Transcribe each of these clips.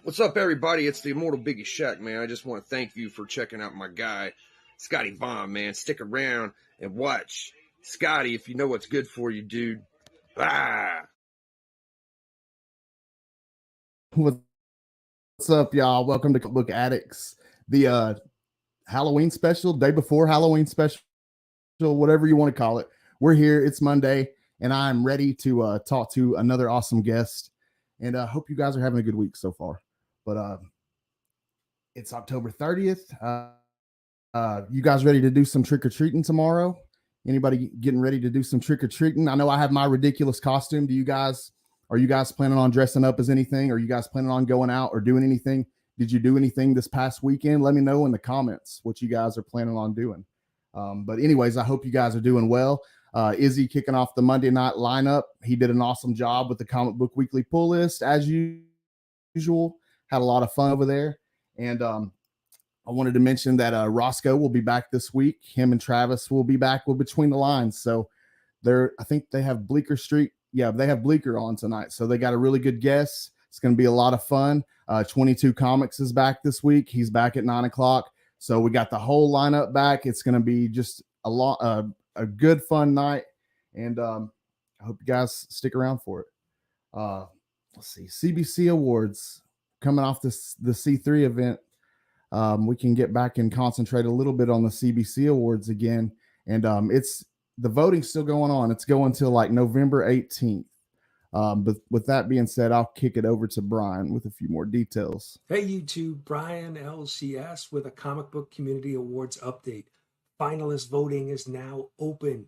What's up, everybody? It's the Immortal Biggie Shack, man. I just want to thank you for checking out my guy, Scotty Vaughn, man. Stick around and watch. Scotty, if you know what's good for you, dude. Ah! What's up, y'all? Welcome to Book Addicts, the Halloween special, day before Halloween special, whatever you want to call it. We're here. It's Monday, and I'm ready to talk to another awesome guest. And I hope you guys are having a good week so far. But it's October 30th. You guys ready to do some trick-or-treating tomorrow? Anybody getting ready to do some trick-or-treating? I know I have my ridiculous costume. Are you guys planning on dressing up as anything? Are you guys planning on going out or doing anything? Did you do anything this past weekend? Let me know in the comments what you guys are planning on doing. But anyways, I hope you guys are doing well. Izzy kicking off the Monday night lineup. He did an awesome job with the Comic Book Weekly pull list as usual. Had a lot of fun over there. And I wanted to mention that Roscoe will be back this week. Him and Travis will be back with Between the Lines. So I think they have Bleecker Street. Yeah, they have Bleecker on tonight. So they got a really good guest. It's going to be a lot of fun. 22 Comics is back this week. He's back at 9:00. So we got the whole lineup back. It's going to be just a good, fun night. And I hope you guys stick around for it. Let's see. CBC Awards coming off the C3 event. We can get back and concentrate a little bit on the CBC Awards again. And the voting's still going on. It's going till like November 18th. But with that being said, I'll kick it over to Brian with a few more details. Hey YouTube, Brian LCS with a Comic Book Community Awards update. Finalist voting is now open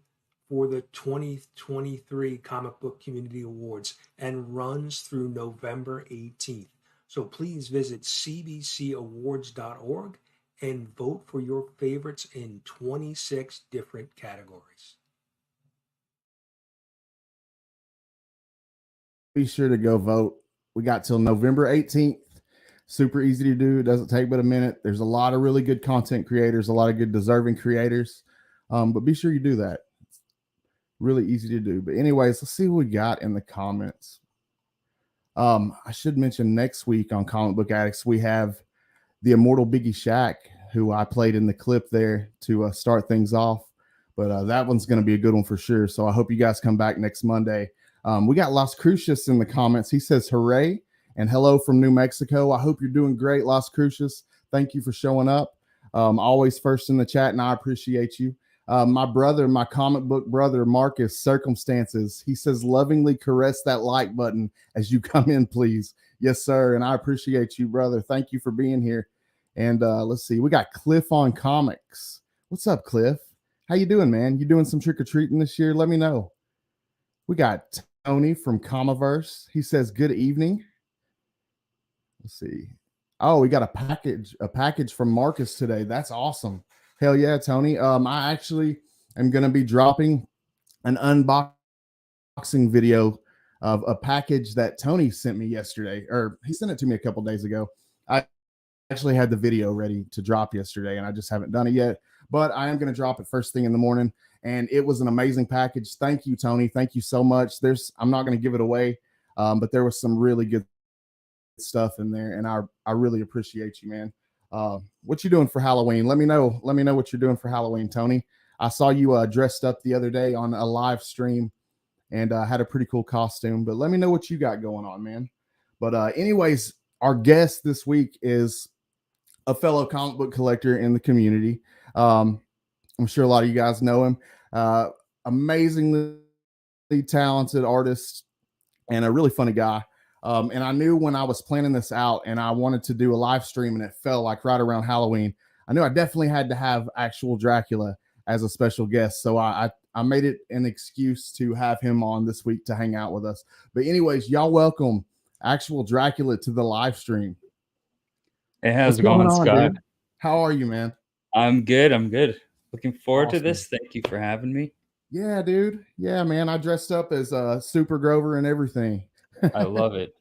for the 2023 Comic Book Community Awards and runs through November 18th. So please visit cbcawards.org and vote for your favorites in 26 different categories. Be sure to go vote. We got till November 18th. Super easy to do. It doesn't take but a minute. There's a lot of really good content creators, a lot of good deserving creators. But be sure you do that. It's really easy to do. But anyways, let's see what we got in the comments. I should mention next week on Comic Book Addicts, we have the Immortal Biggie Shack, who I played in the clip there to start things off. But that one's going to be a good one for sure. So I hope you guys come back next Monday. We got Las Cruces in the comments. He says, hooray and hello from New Mexico. I hope you're doing great, Las Cruces. Thank you for showing up. Always first in the chat, and I appreciate you. My comic book brother, Marcus, Circumstances. He says, lovingly caress that like button as you come in, please. Yes, sir. And I appreciate you, brother. Thank you for being here. And let's see. We got Cliff on Comics. What's up, Cliff? How you doing, man? You doing some trick-or-treating this year? Let me know. We got Tony from Comiverse. He says, good evening. Let's see. Oh, we got a package from Marcus today. That's awesome. Hell yeah, Tony. I actually am going to be dropping an unboxing video of a package that Tony sent me yesterday, or he sent it to me a couple days ago. I actually had the video ready to drop yesterday, and I just haven't done it yet. But I am going to drop it first thing in the morning, and it was an amazing package. Thank you, Tony. Thank you so much. I'm not going to give it away, but there was some really good stuff in there, and I really appreciate you, man. What you doing for Halloween? Let me know what you're doing for Halloween, Tony. I saw you dressed up the other day on a live stream and had a pretty cool costume, but let me know what you got going on, man. But anyways, our guest this week is a fellow comic book collector in the community. I'm sure a lot of you guys know him. Amazingly talented artist and a really funny guy. And I knew when I was planning this out and I wanted to do a live stream and it fell like right around Halloween, I knew I definitely had to have actual Dracula as a special guest. So I made it an excuse to have him on this week to hang out with us. But anyways, y'all welcome actual Dracula to the live stream. Hey, how's it going, Scott? Dude? How are you, man? I'm good. Looking forward to this. Thank you for having me. Yeah, dude. Yeah, man. I dressed up as Super Grover and everything. I love it.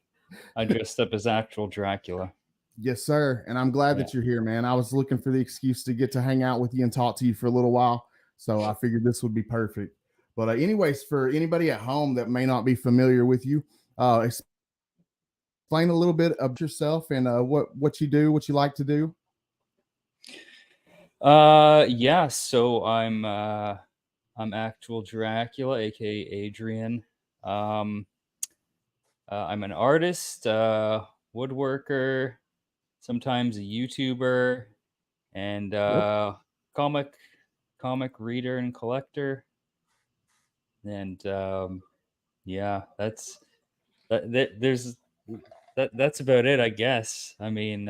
I dressed up as actual Dracula. Yes, sir. And I'm glad that you're here, man. I was looking for the excuse to get to hang out with you and talk to you for a little while. So I figured this would be perfect. But anyways, for anybody at home that may not be familiar with you, explain a little bit of yourself and what you do, what you like to do? Yeah, so I'm actual Dracula, aka Adrian. Um I'm an artist, woodworker, sometimes a YouTuber, and Yep. comic comic reader and collector. And yeah, there's that's about it, I guess. I mean,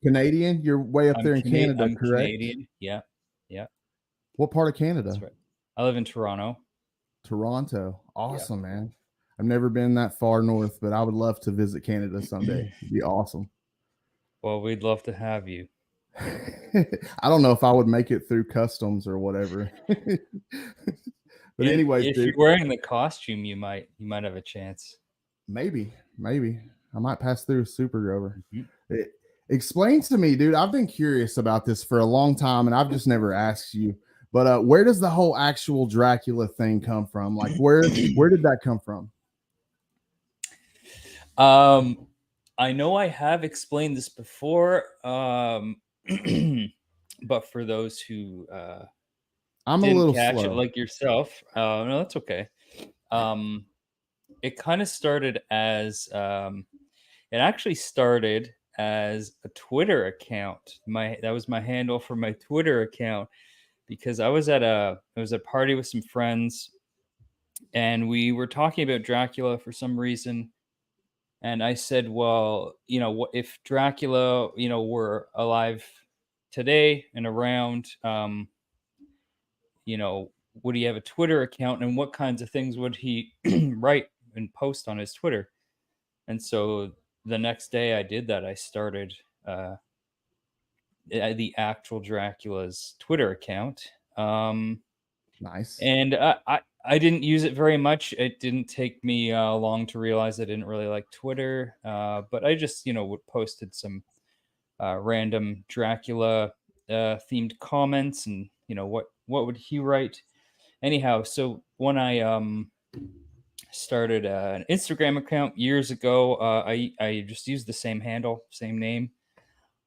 Canadian? You're way up there in Canada, I'm correct? Canadian. Yeah, yeah, What part of that's Canada? right. I live in Toronto. Toronto. Yeah. Awesome, man. I've never been that far north, but I would love to visit Canada someday. It'd be awesome. Well, we'd love to have you. I don't know if I would make it through customs or whatever. But anyways, If dude, you're wearing the costume, you might have a chance. maybe I might pass through a super grover. Mhm. It explains to me, dude. I've been curious about this for a long time, and I've just never asked you. But where does the whole actual Dracula thing come from? Like, where did that come from? I know I have explained this before, but for those who I'm a didn't little catch it, slow. like yourself, no, that's okay. It kind of started as it actually started as a Twitter account. That was my handle for my Twitter account, because I was at a party with some friends, and we were talking about Dracula for some reason. And I said, well, what if Dracula, were alive today and around, would he have a Twitter account, and what kinds of things would he write and post on his Twitter? And so the next day I did that. I started the actual Dracula's Twitter account. Nice. And I didn't use it very much. It didn't take me long to realize I didn't really like Twitter. But I just, posted some random Dracula themed comments, and what would he write? Anyhow, so when I started an Instagram account years ago, I just used the same handle, same name.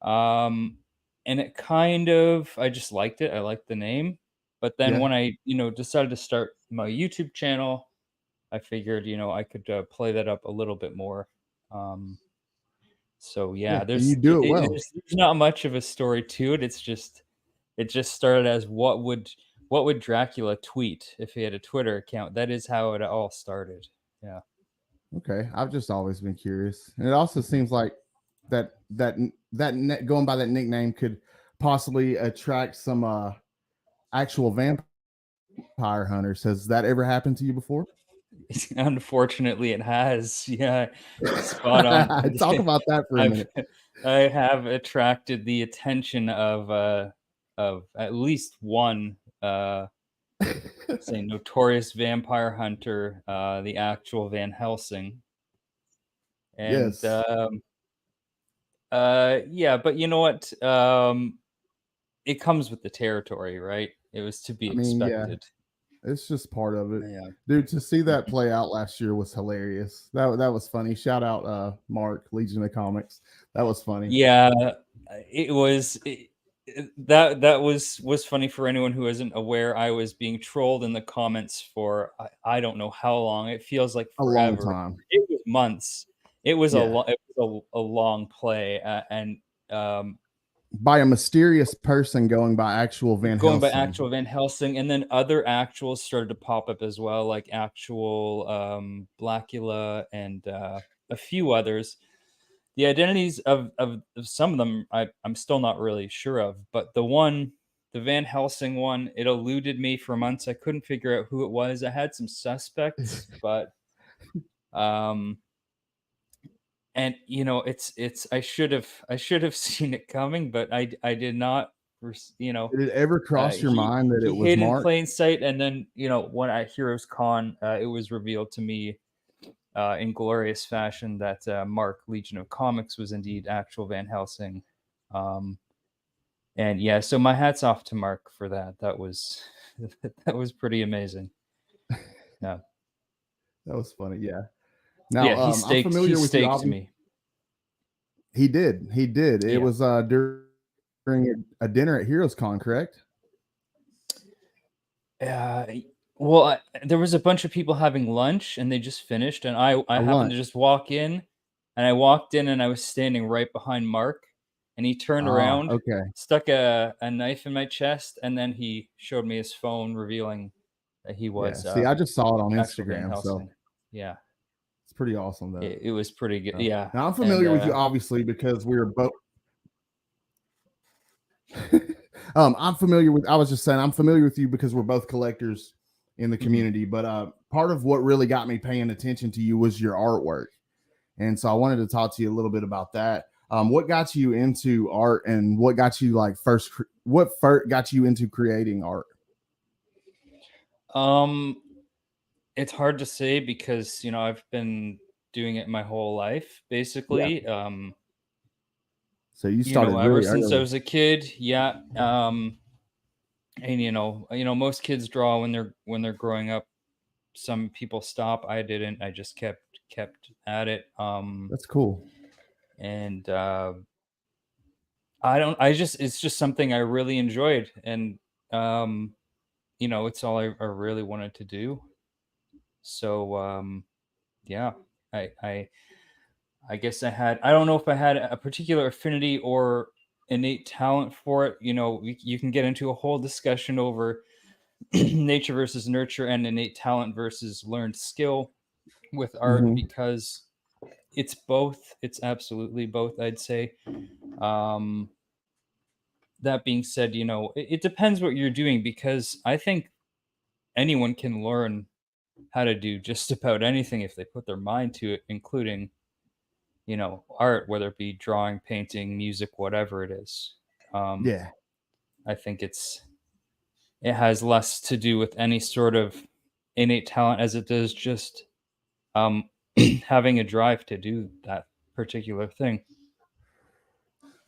Um, and it kind of, I just liked it. I liked the name. But then Yeah. when I, decided to start my YouTube channel, I figured, I could play that up a little bit more. So Yeah. yeah, And you do it well. there's not much of a story to it. It just started as what would Dracula tweet if he had a Twitter account? That is how it all started. Yeah. Okay. I've just always been curious. And it also seems like going by that nickname could possibly attract some actual vampire hunters. Has that ever happened to you before? Unfortunately, it has. Yeah, spot on. Talk about that for a I've minute. I have attracted the attention of at least one say notorious vampire hunter, the actual Van Helsing. And Yes. yeah, but you know what? It comes with the territory, right? It was to be I mean, yeah, expected. it's just part of it. Yeah. Dude, to see that play out last year was hilarious. That was funny. Shout out Mark, Legion of Comics. That was funny. Yeah, it was that was funny for anyone who isn't aware. I was being trolled in the comments for I don't know how long. It feels like A long forever. time. It was months. It was Yeah. a long play, and By a mysterious person going by actual Van going by Helsing. actual Van Helsing, and then other actuals started to pop up as well, like actual Blackula and a few others. The identities of some of them I'm still not really sure of, but the Van Helsing one, it eluded me for months. I couldn't figure out who it was. I had some suspects, but and it's I should have seen it coming, but I did not. Did it ever cross your mind that it He was hid in Mark? plain sight, and then when at Heroes Con, it was revealed to me in glorious fashion that Mark, Legion of Comics, was indeed actual Van Helsing. And yeah, so my hat's off to Mark for that. That was that was pretty amazing. Yeah, That was funny. Yeah. Now, yeah, he I'm familiar with you. staked me. He did. He did. It Yeah. was during a dinner at Heroes Con, correct? Uh, well, there was a bunch of people having lunch, and they just finished, and I A happened to lunch. just walk in, and I walked in, and I was standing right behind Mark, and he turned Ah, around, okay. stuck a knife in my chest, and then he showed me his phone, revealing that he Yeah. was See, I just saw it on actual Van Instagram, so Helsing. Yeah, it's pretty awesome though. it was pretty good. Yeah, Now I'm and familiar with you obviously because we were both I'm familiar with I was just saying I'm familiar with you because we're both collectors in the community, but part of what really got me paying attention to you was your artwork. And so I wanted to talk to you a little bit about that. What got you into art, and what got you like what first got you into creating art? it's hard to say because I've been doing it my whole life, Yeah. basically. So you started Ever really since I early. was a kid. Yeah. And most kids draw when they're growing up. Some people stop. I didn't. I just kept at it. That's cool. And I don't. I just it's just something I really enjoyed, and it's all I really wanted to do. So yeah, I I I guess I don't know if I had a particular affinity or innate talent for it. You can get into a whole discussion over nature versus nurture and innate talent versus learned skill with art, Mm-hmm. because it's both. It's absolutely both, I'd say. Um, that being said, it depends what you're doing, because I think anyone can learn how to do just about anything if they put their mind to it, including art, whether it be drawing, painting, music, whatever it is. Um, Yeah. I think it has less to do with any sort of innate talent as it does just um, having a drive to do that particular thing.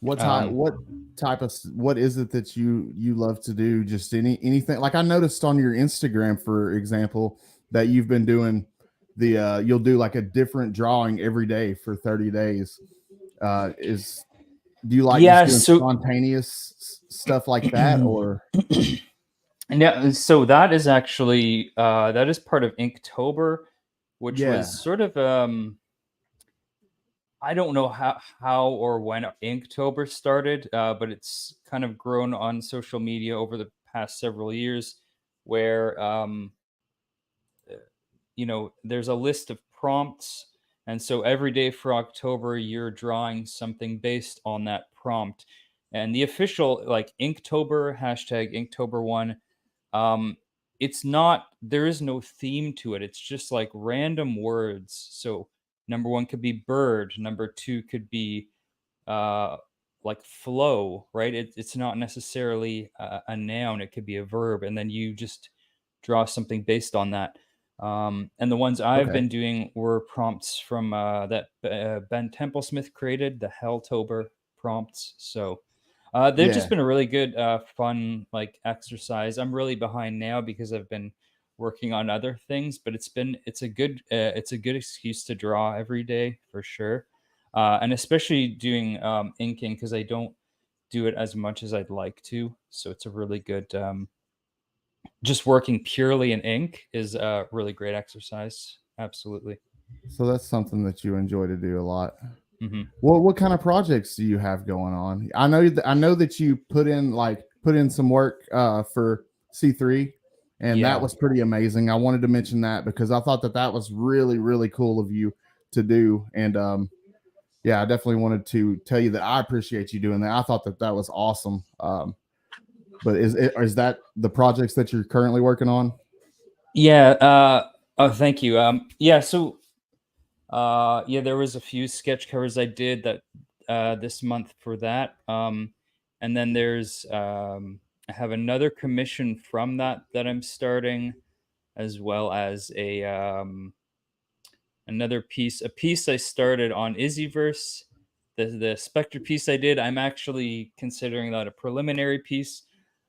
What type? Um, What is it that you love to do? Just anything? Like I noticed on your Instagram, for example, that you've been doing you'll do like a different drawing every day for 30 days. Is Do you like just yeah, doing so spontaneous stuff like that, or? yeah, so that is actually that is part of Inktober, which Yeah. was sort of I don't know how or when Inktober started, but it's kind of grown on social media over the past several years, where there's a list of prompts, and so every day for October you're drawing something based on that prompt. And the official, like, Inktober, hashtag Inktober 1, um it's not, there is no theme to it. It's just like random words. So number 1 could be bird, number 2 could be uh like flow, right? It's not necessarily a noun, it could be a verb, and then you just draw something based on that. And the ones I've Okay. been doing were prompts from that Ben Templesmith created, the Helltober prompts. So they've just Yeah. been a really good, fun, like, exercise. I'm really behind now because I've been working on other things, but it's a good excuse to draw every day for sure. And especially doing inking, because I don't do it as much as I'd like to. So it's a really good, just working purely in ink is a really great exercise. Absolutely. So that's something that you enjoy to do a lot. Hmm. Well, what kind of projects do you have going on? I know that you put in some work for C3, and that Yeah. was pretty amazing. I wanted to mention that because I thought that that was really cool of you to do, and yeah, I definitely wanted to tell you that I appreciate you doing that. I thought that that was awesome. But is that the projects that you're currently working on? Yeah. Oh, thank you. Yeah. So, yeah, there was a few sketch covers I did that this month for that. And then I have another commission from that I'm starting, as well as another piece, a piece I started on Izzyverse. The Spectre piece I did, I'm actually considering that a preliminary piece.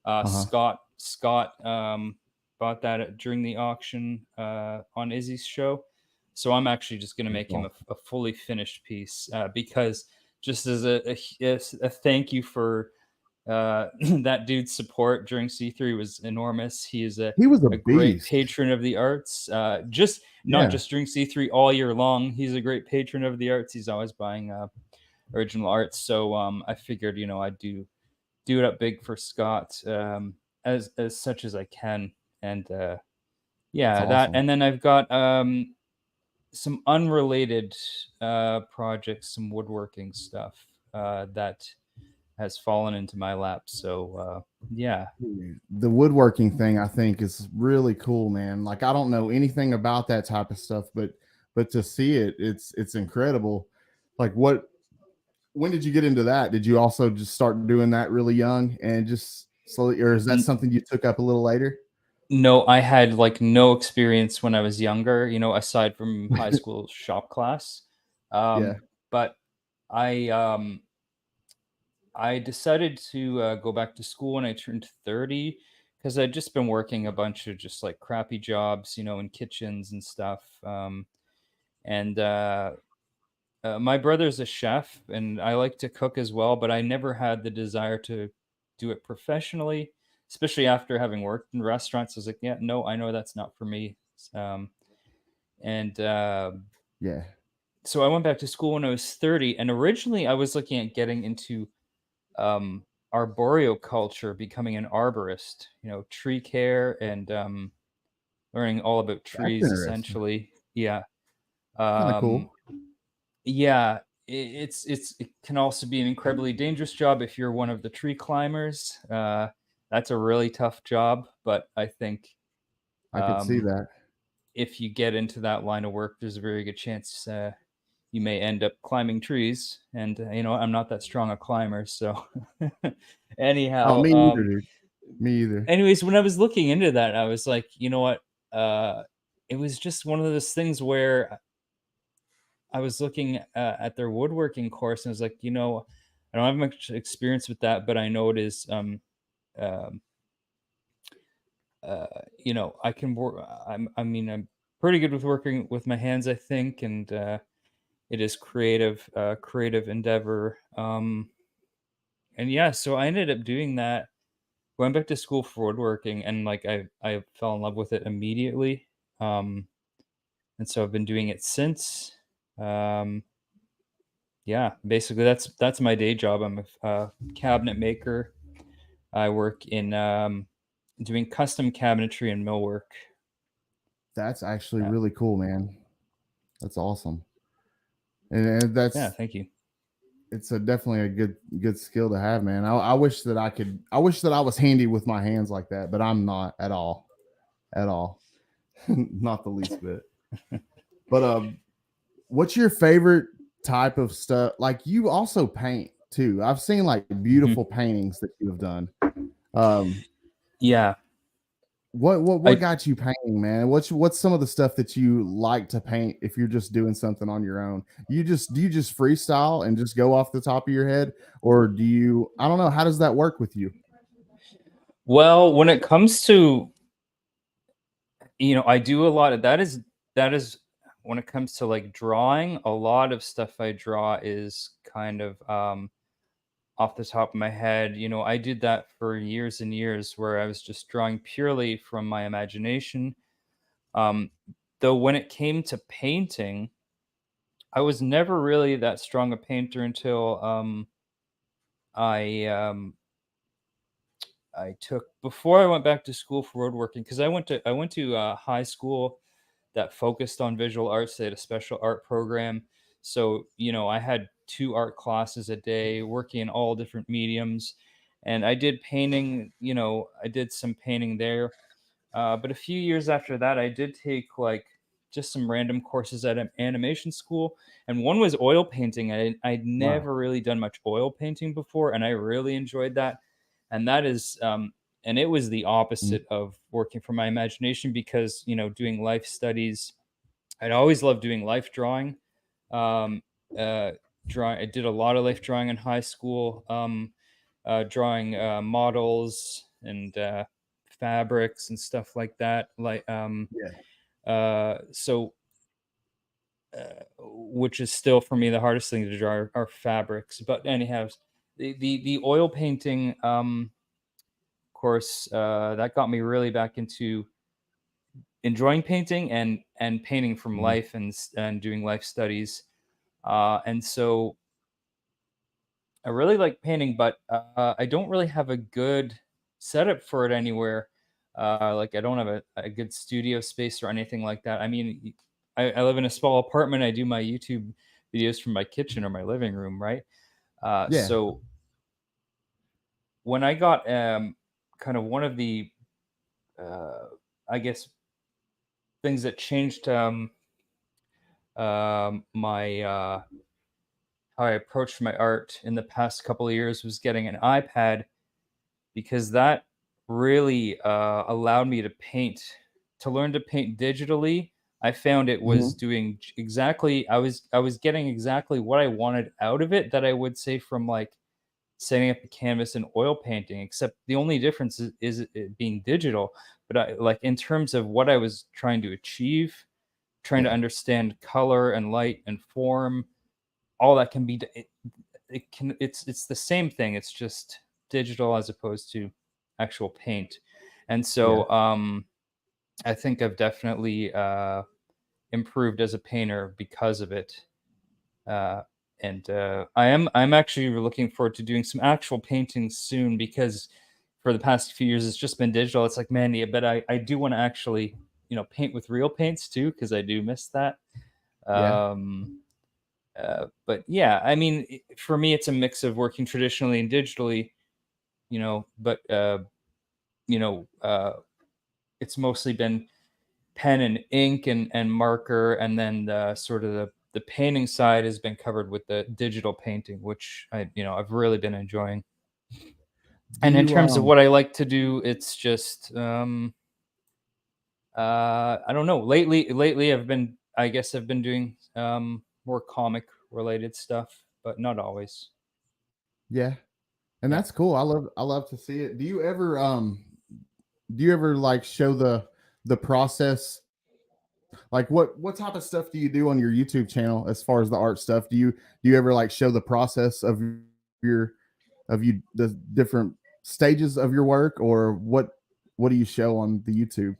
Uh huh. Scott bought that during the auction on Izzy's show, so I'm actually just going to make him a fully finished piece, because just as a thank you for that dude's support during C3 was enormous. He is He was a a great beast. patron of the arts. Just not Yeah, just during C3 all year long. He's a great patron of the arts. He's always buying original arts. So I figured, I'd do it up big for Scott as such as I can. And that's yeah, that. awesome. And then I've got some unrelated projects, some woodworking stuff that has fallen into my lap. So yeah. The woodworking thing I think is really cool, man. Like I don't know anything about that type of stuff, but to see it, it's incredible. Like what when did you get into that? Did you also just start doing that really young and just slowly, or is that something you took up a little later? No, I had like no experience when I was younger, aside from high school shop class. Yeah. But I I decided to go back to school when I turned 30 because I'd just been working a bunch of just like crappy jobs, in kitchens and stuff. And My brother's a chef and I like to cook as well, but I never had the desire to do it professionally, especially after having worked in restaurants. I was like, yeah, no, I know that's not for me. Um, and Yeah. So I went back to school when I was 30. And originally I was looking at getting into arboreal culture, becoming an arborist, tree care and learning all about That's trees interesting. essentially. Yeah. Kind of Um, cool. yeah, it can also be an incredibly dangerous job if you're one of the tree climbers. That's a really tough job, but I think I could see um, that. if you get into that line of work, there's a very good chance you may end up climbing trees. And I'm not that strong a climber, so Oh, anyhow, me either, dude. Me either. anyways, when I was looking into that, I was like, you know what? Uh, it was just one of those things where I was looking at their woodworking course and I was like, I don't have much experience with that, but I know it is, um, I can work. I'm pretty good with working with my hands, I think, and it is creative endeavor. And yeah, so I ended up doing that. Went back to school for woodworking, and like I fell in love with it immediately. Um, and so I've been doing it since. Um, yeah, basically that's my day job. I'm a cabinet maker. I work in doing custom cabinetry and millwork. That's actually Yeah, really cool, man. That's awesome. And yeah. that's Thank you. it's a definitely a good skill to have, man. I wish that I could. I wish that I was handy with my hands like that, but I'm not at all, at all, not the least bit. But what's your favorite type of stuff? Like you also paint too. I've seen like Mhm. beautiful paintings that you have done. Um, Yeah, what I got you painting, man? What's some of the stuff that you like to paint if you're just doing something on your own? Do you just freestyle and just go off the top of your head, or do you? I don't know. How does that work with you? well, when it comes to I do a lot of that is when it comes to like drawing. A lot of stuff I draw is kind of off the top of my head. I did that for years and years where I was just drawing purely from my imagination. Um, though when it came to painting, I was never really that strong a painter until I I took before I went back to school for woodworking because I went to high school that focused on visual arts. They had a special art program, so I had two art classes a day, working in all different mediums, and I did painting. I did some painting there. But a few years after that, I did take like just some random courses at an animation school, and one was oil painting. I'd Wow. never really done much oil painting before, and I really enjoyed that. And that is, and it was the Mm. opposite of working from my imagination because doing life studies, I'd always loved doing life drawing. Um, uh, I did a lot of life drawing in high school. Drawing models and fabrics and stuff like that. So which is still for me the hardest thing to draw are fabrics. But anyhow, the oil painting, of course, that got me really back into enjoying painting and painting from Mhm. life and doing life studies. And so I really like painting, but I don't really have a good setup for it anywhere. Like I don't have a good studio space or anything like that. I mean, I live in a small apartment. I do my YouTube videos from my kitchen or my living room, right? Yeah. So when I got kind of one of the, uh, I guess, things that changed my how I approached my art in the past couple of years was getting an iPad because that really allowed me to paint, to learn to paint digitally. I found it was Mhm. doing exactly. I was getting exactly what I wanted out of it that I would say from like setting up a canvas and oil painting. Except the only difference is it being digital. But I, like in terms of what I was trying to achieve, trying to Yeah. understand color and light and form, all that can be it can it's the same thing. It's just digital as opposed to actual paint. And Yeah. so I think I've definitely improved as a painter because of it. Uh, and I'm actually looking forward to doing some actual paintings soon because for the past few years it's just been digital. It's like, man, yeah, but I do want to actually, paint with real paints too because I do miss that. Yeah. Um, but yeah, I mean, for me, it's a mix of working traditionally and digitally, but you know, uh, it's mostly been pen and ink and marker, and then the sort of the painting side has been covered with the digital painting, which I've really been enjoying. Do And in you terms of what I like to do, it's just I don't know. Lately, I guess I've been doing more comic related stuff, but not always. yeah. And Yeah. that's cool. I love to see it. Do you ever like show the process? Like what type of stuff do you do on your YouTube channel as far as the art stuff? Do you ever like show the process your of you the different stages of your work, or what do you show on the YouTube?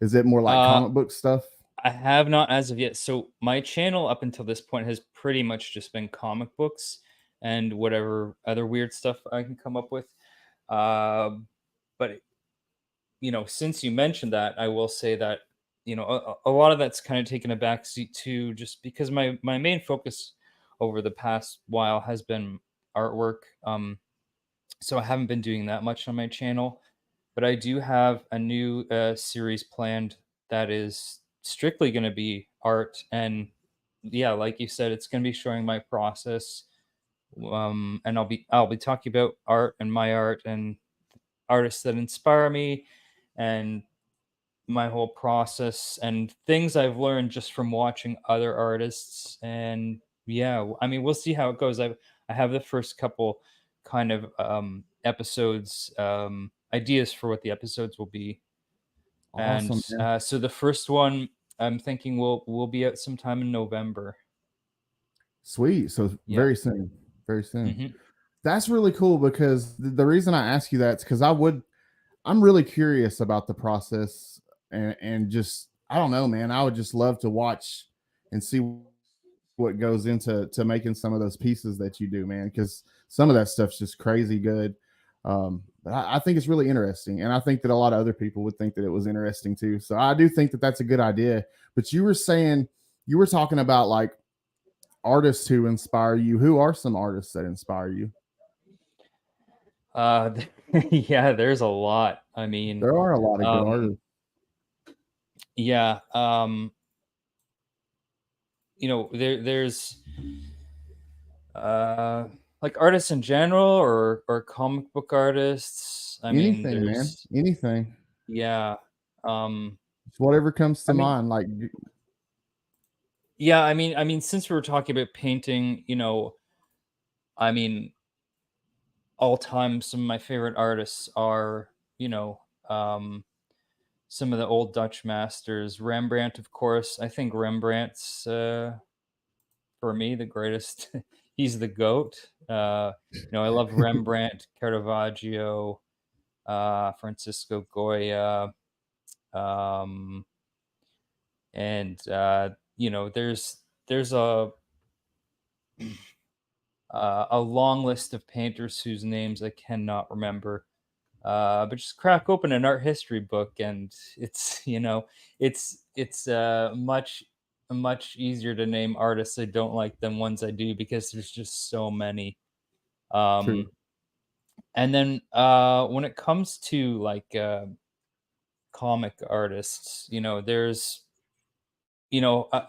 Is it more like Uh, comic book stuff? I have not as of yet. So my channel up until this point has pretty much just been comic books and whatever other weird stuff I can come up with. Um, but since you mentioned that, I will say that a lot of that's kind of taken a backseat too, just because my main focus over the past while has been artwork. So I haven't been doing that much on my channel, but I do have a new series planned that is strictly going to be art. And yeah, like you said, it's going to be showing my process. And I'll be talking about art and my art and artists that inspire me and my whole process and things I've learned just from watching other artists. And yeah, I mean, we'll see how it goes. I have the first couple kind of episodes, ideas for what the episodes will be. And Awesome, man. so the first one I'm thinking will be out sometime in November. Sweet. So Yeah. very soon. Very soon. Hmm. That's really cool because the reason I ask you that is because I'm really curious about the process, and just I don't know, man. I would just love to watch and see what goes into making some of those pieces that you do, man, because some of that stuff's just crazy good. But I think it's really interesting, and I think that a lot of other people would think that it was interesting too. So I do think that that's a good idea. But you were talking about like artists who inspire you. Who are some artists that inspire you? Uh, yeah, there's a lot. I mean, There are a lot of good um, artists. yeah, there's uh like artists in general or comic book artists. I mean, Anything, man. there's Anything. yeah. Um It's whatever comes I to mean, mind. Like, yeah, I mean since we were talking about painting, I mean, all time some of my favorite artists are, you know, um some of the old Dutch masters. Rembrandt, of course. I think Rembrandt's for me the greatest. He's the goat. I love Rembrandt, Caravaggio, Francisco Goya, um, and there's a long list of painters whose names I cannot remember. But just crack open an art history book, and it's much easier to name artists I don't like than ones I do, because there's just so many. True. And then when it comes to like comic artists, there's you know I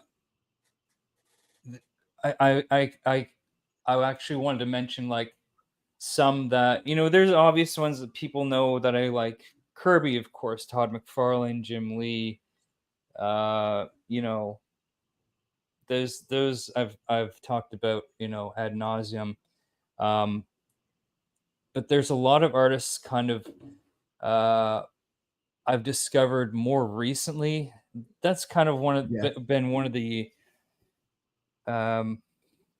I I I I actually wanted to mention like some that there's obvious ones that people know that I like. Kirby, of course, Todd McFarlane, Jim Lee. Uh, you know, those I've talked about ad nauseum. Um, but there's a lot of artists kind of uh, I've discovered more recently. That's kind of Yeah. been one of the um,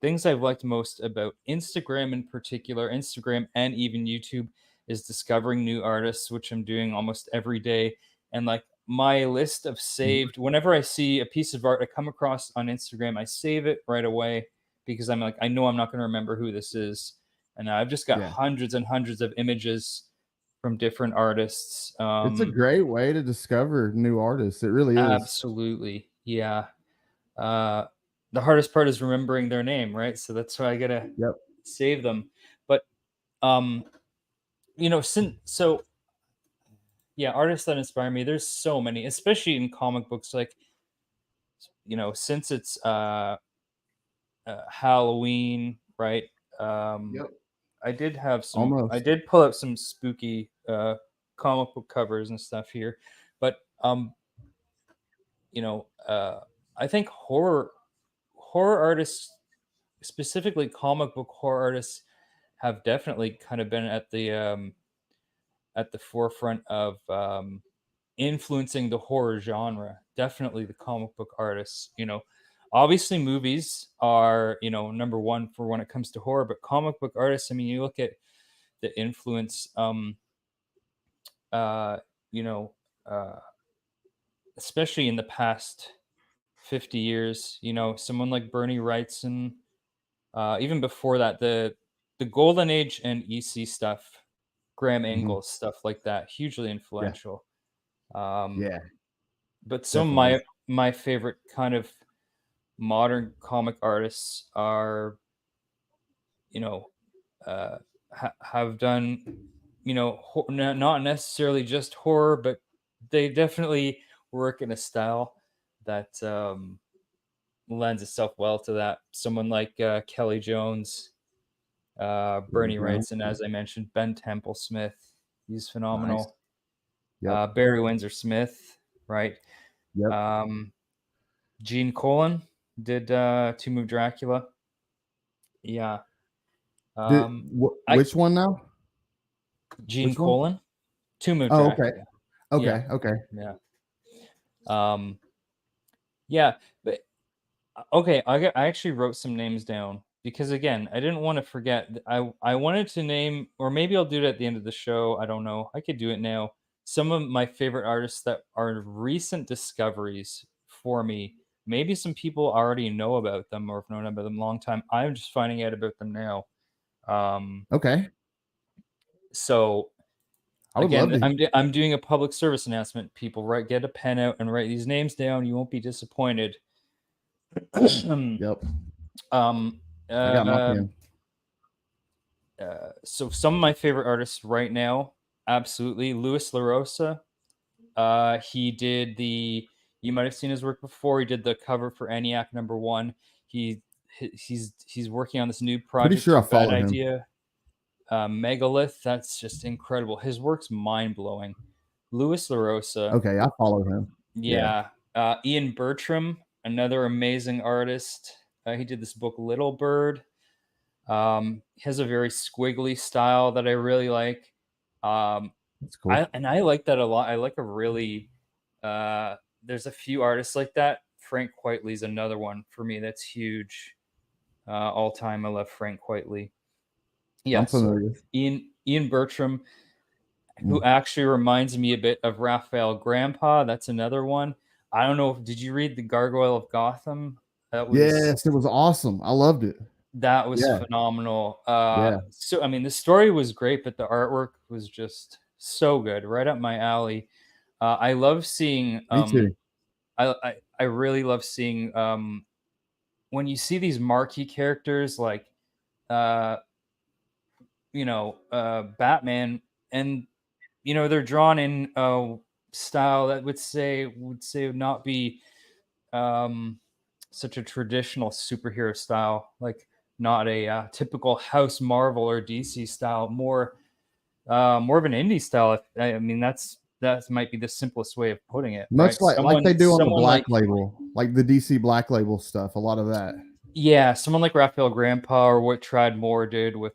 things I've liked most about Instagram in particular, Instagram and even YouTube, is discovering new artists, which I'm doing almost every day. And like my list of saved, whenever I see a piece of art I come across on Instagram, I save it right away, because I'm like, I know I'm not going to remember who this is. And I've just got Yeah. hundreds and hundreds of images from different artists. It's a great way to discover new artists. It really is. Absolutely. Yeah. Uh, the hardest part is remembering their name, right? So that's why I gotta Yep. save them. But um, yeah, artists that inspire me. There's so many, especially in comic books. Like since it's Halloween, right? Um, Yep. I did have some. I Almost. did pull out some spooky comic book covers and stuff here, but you know, uh, I think horror artists, specifically comic book horror artists, have definitely kind of been at the forefront of influencing the horror genre. Definitely the comic book artists. Obviously movies are number one for when it comes to horror, but comic book artists. I mean, you look at the influence. Uh, you know, uh, Especially in the past 50 years. Someone like Bernie Wrightson. Even before that, the Golden Age and EC stuff, Graham Mhm. Ingles stuff like that, hugely Yeah. influential. Um, Yeah. but some of Definitely. my favorite kind of modern comic artists are, you know, have done, not necessarily just horror, but they definitely work in a style that lends itself well to that. Someone like Kelly Jones, Bernie Brown. Wrightson, as I mentioned, Ben Temple Smith, he's Nice. phenomenal. Yep. Barry Windsor Smith, right? Yep. Um, Gene Colan did Tomb of Dracula. Yeah. I Which one now? Gene Which one? Colan, Tomb of Oh, okay. Dracula. Yeah, Okay. Okay. yeah. Um, yeah, but okay, I actually wrote some names down because again, I didn't want to forget. I wanted to name, or maybe I'll do it at the end of the show. I don't know. I could do it now. Some of my favorite artists that are recent discoveries for me. Maybe some people already know about them or have known about them a long time. I'm just finding out about them now. Um, Okay. so I would love again, to. I'm doing a public service announcement. People, get a pen out and write these names down. You won't be disappointed. Yep. um, I got my uh, pen. so some of my favorite artists right now, absolutely, Louis LaRosa. He did you might have seen his work before. He did the cover for ENIAC #1. He's working on this new Pretty project sure I for Bad follow him. Idea. Megalith, that's just incredible. His work's mind blowing. Louis LaRosa, Okay, I follow him. Yeah. yeah. Ian Bertram, another amazing artist. He did this book Little Bird. He has a very squiggly style that I really like. Um, That's cool. I like that a lot. I like a really There's a few artists like that. Frank Quitely's another one for me that's huge. All time, I love Frank Quitely. Yeah, I'm so familiar. Ian Bertram, who Mm. actually reminds me a bit of Raphael Grandpa. That's another one. I don't know. Did you read The Gargoyle of Gotham? Yes, it was awesome. I loved it. That was Yeah, phenomenal. yeah, So I mean, the story was great, but the artwork was just so good, right up my alley. I love seeing. me too. I really love seeing when you see these marquee characters like uh, Batman, and they're drawn in a style that would say would not be um, such a traditional superhero style, like not a typical House Marvel or DC style, more of an indie style. I mean, that might be the simplest way of putting it, Much right? like they do on the Someone Black like Label, like the DC Black Label stuff. A lot of that. yeah, someone like Raphael Grandpa or what Trad Moore did with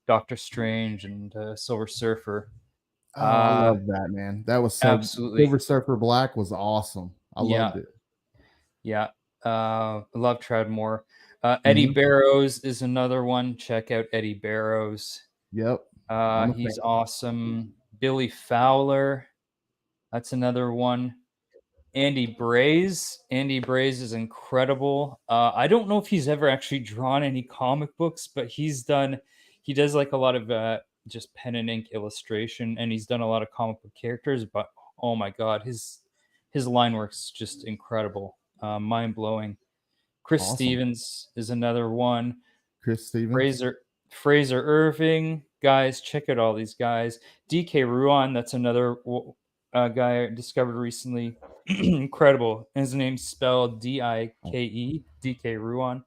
Doctor Strange and Silver Surfer. Oh, I love that, man. That was so Absolutely, Silver Surfer Black was awesome. I yeah, loved it. yeah. I love Trad Moore. Eddie Hmm. Barrows is another one. Check out Eddie Barrows. Yep, I'm a He's fan. awesome. Billy Fowler, that's another one. Andy Braze. Andy Braze is incredible. I don't know if he's ever actually drawn any comic books, but he does like a lot of just pen and ink illustration, and he's done a lot of comic book characters. But oh my god, his line work's just incredible, mind blowing. Chris Awesome, Stevens is another one. Chris Stevens. Fraser Irving, guys, check out all these guys. DK Ruan, that's another guy I discovered recently. Incredible. His name's spelled Dike, DK Ruan.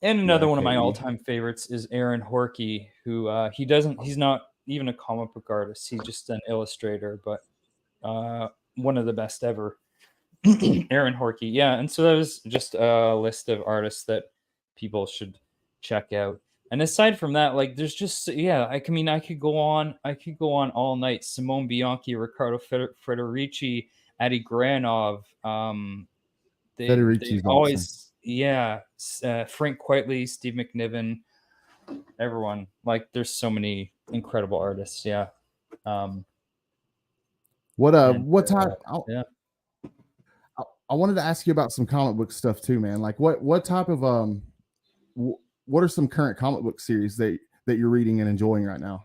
And another one of my DIKE. all-time favorites is Aaron Horkey, who he's not even a comic book artist. He's just an illustrator, but one of the best ever. Aaron Horkey, yeah. And so that was just a list of artists that people should check out. And aside from that, like there's just I mean I could go on all night. Simone Bianchi, Riccardo Federici, Adi Granov, they Federici's awesome. always Frank Quitely, Steve McNiven, everyone. Like there's so many incredible artists. Yeah. What And what time? yeah. I wanted to ask you about some comic book stuff too, man. Like what type of what are some current comic book series that you're reading and enjoying right now?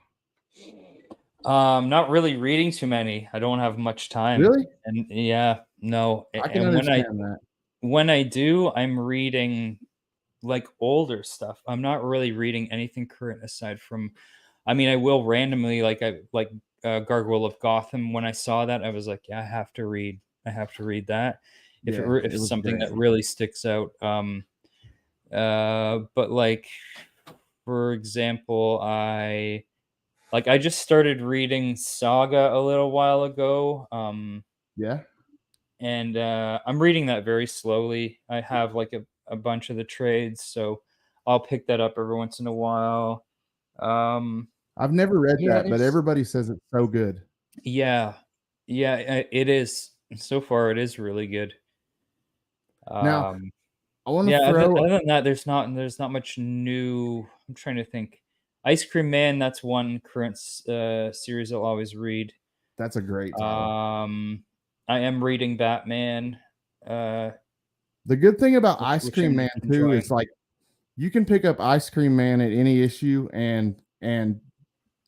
Not really reading too many. I don't have much time. Really? And yeah, no. I can And understand that. when I do, I'm reading like older stuff. I'm not really reading anything current aside from I mean, I will randomly like Gargoyle of Gotham. When I saw that, I was like, yeah, I have to read that. If Yeah, if it was something great. that really sticks out. But like for example, I just started reading Saga a little while ago. Yeah. And I'm reading that very slowly. I have like a bunch of the trades, so I'll pick that up every once in a while. I've never read Yeah, that, but everybody says it's so good. yeah, it is. So far, it is really good. Now, Um, I want to yeah, throw other than that, there's not much new. I'm trying to think. Ice Cream Man, that's one current series I'll always read. that's a great title. I am reading Batman. The good thing about Ice Which Cream I'm Man too enjoying. is like you can pick up Ice Cream Man at any issue and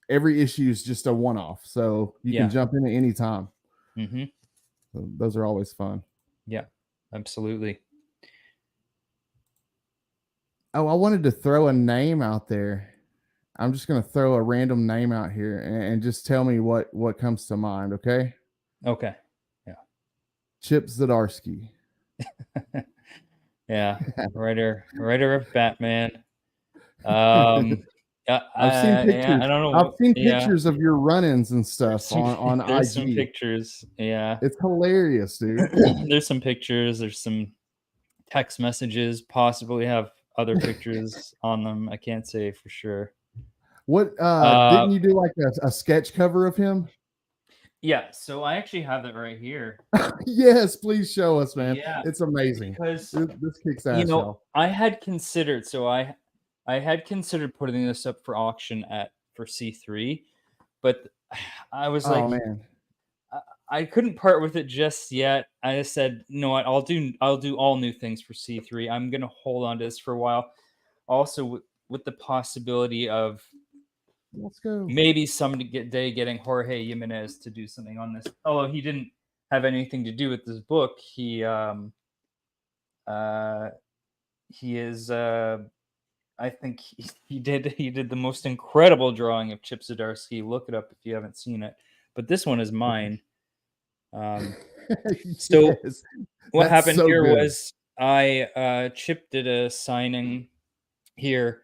every issue is just a one-off. So you can Yeah. jump in at any time. Mm-hmm. So those are always fun. Yeah, absolutely. Oh, I wanted to throw a name out there. I'm just going to throw a random name out here and just tell me what comes to mind, okay? Okay. Chip Zdarsky. Yeah. Writer of Batman. Yeah, I've seen yeah, pictures. I don't know. I've seen Yeah, pictures of your run-ins and stuff on there's some IG. pictures. Yeah. It's hilarious, dude. There's some pictures. There's some text messages. Possibly have other pictures on them. I can't say for sure. What didn't you do like a sketch cover of him? Yeah, so I actually have it right here. Yes, please show us, man. Yeah, It's amazing. because This kicks ass, y'all. I had considered, I had considered putting this up for auction for C3, but I was Oh like, man. I couldn't part with it just yet. I just said, no, what, I'll do all new things for C3. I'm gonna hold on to this for a while. Also, with the possibility of Let's go. maybe day getting Jorge Jimenez to do something on this. Although he didn't have anything to do with this book, he is I think he did the most incredible drawing of Chip Zdarsky. Look it up if you haven't seen it. But this one is mine. So Yes. what That's happened so here good. was Chip did a signing here.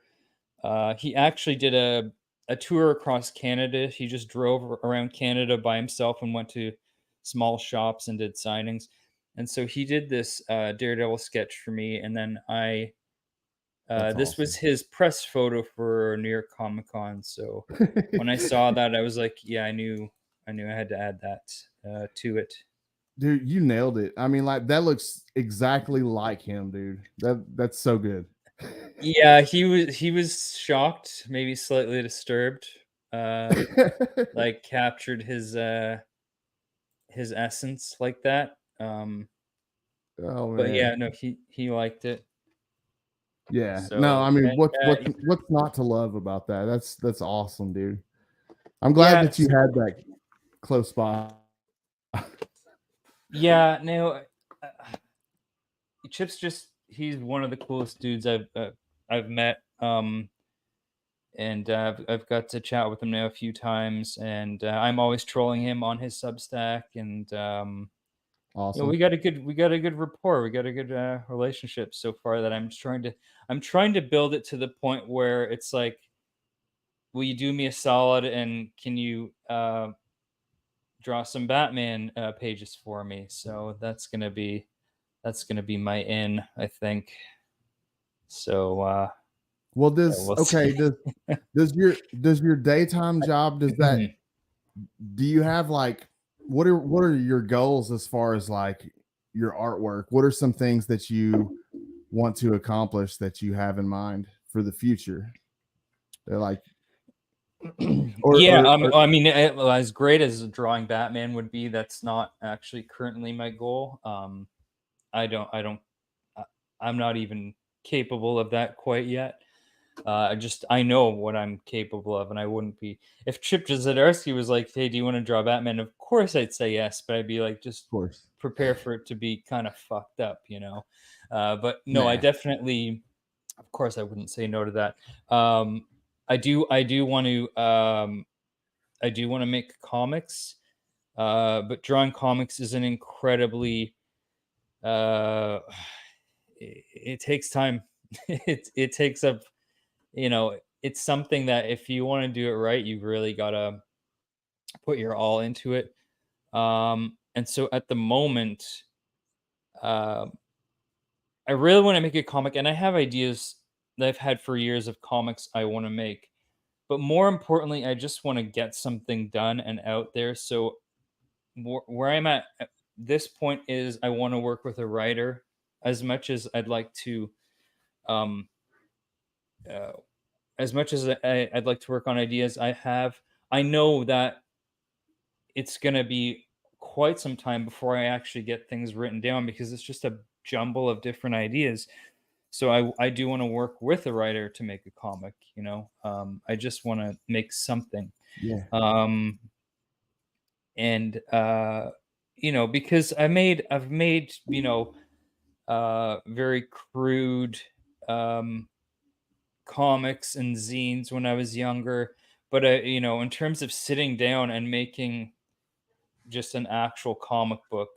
He actually did a tour across Canada. He just drove around Canada by himself and went to small shops and did signings. And so he did this Daredevil sketch for me, and then That's this awesome. was his press photo for New York Comic Con. So when I saw that, I was like, yeah, I knew I had to add that to it. Dude, you nailed it. I mean, like that looks exactly like him, dude. That's so good. Yeah, he was shocked, maybe slightly disturbed. Like captured his essence like that. Oh But yeah, man. no, he liked it. Yeah. No, So I mean, uh, what's not to love about that? That's awesome, dude. I'm glad yeah, that you had that close by. yeah. No, Chip's he's one of the coolest dudes I've met. And I've got to chat with him now a few times, and I'm always trolling him on his Substack, and Awesome. we got a good rapport, we got a good relationship so far that I'm trying to build it to the point where it's like, will you do me a solid and can you draw some Batman pages for me? So that's gonna be my in, I think. So Well, yeah, we'll see. does your daytime job, does that, do you have like, what are your goals as far as like your artwork? What are some things that you want to accomplish that you have in mind for the future? They're like, Yeah, or I mean, well, as great as drawing Batman would be, that's not actually currently my goal. I don't, I- I'm not even capable of that quite yet. I know what I'm capable of, and I wouldn't be if Chip Zdarsky was like, "Hey, do you want to draw Batman?" Of course, I'd say yes, but I'd be like, just of course. prepare for it to be kind of fucked up, But no, I Nah. definitely, of course, I wouldn't say no to that. I do want to, I do want to make comics, but drawing comics is an incredibly, uh, it takes time. It takes up, it's something that if you want to do it right, you really gotta put your all into it. And so at the moment, uh, I really want to make a comic, and I have ideas that I've had for years of comics I want to make. But more importantly, I just want to get something done and out there. So where I'm at this point is I want to work with a writer as much as I'd like to, um, uh, as much as I'd like to work on ideas I have. I know that it's going to be quite some time before I actually get things written down because it's just a jumble of different ideas. So I do want to work with a writer to make a comic, I just want to make something. Yeah. Um, and because I've made very crude um comics and zines when I was younger, but in terms of sitting down and making just an actual comic book,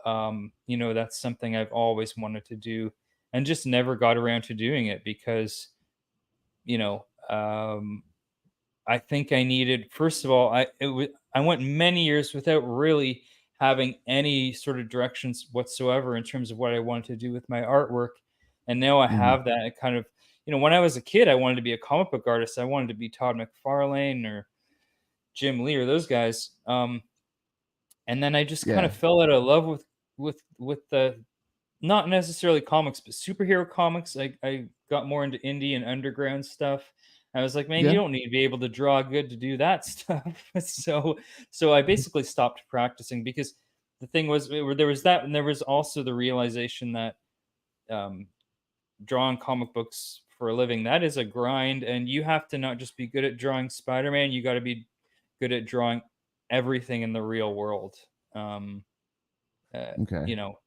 that's something I've always wanted to do and just never got around to doing it because you know I think I needed, first of all, I went many years without really having any sort of directions whatsoever in terms of what I wanted to do with my artwork. And now I Mhm. have that. It kind of, when I was a kid, I wanted to be a comic book artist. I wanted to be Todd McFarlane or Jim Lee or those guys. and then I just kind Yeah. of fell out of love with the not necessarily comics, but superhero comics. I got more into indie and underground stuff. I was like, man, you Yeah. don't need to be able to draw good to do that stuff. So I basically stopped practicing because the thing was there was that, and there was also the realization that um, drawing comic books for a living, that is a grind, and you have to not just be good at drawing Spider-Man, you got to be good at drawing everything in the real world. Um, Okay. you know,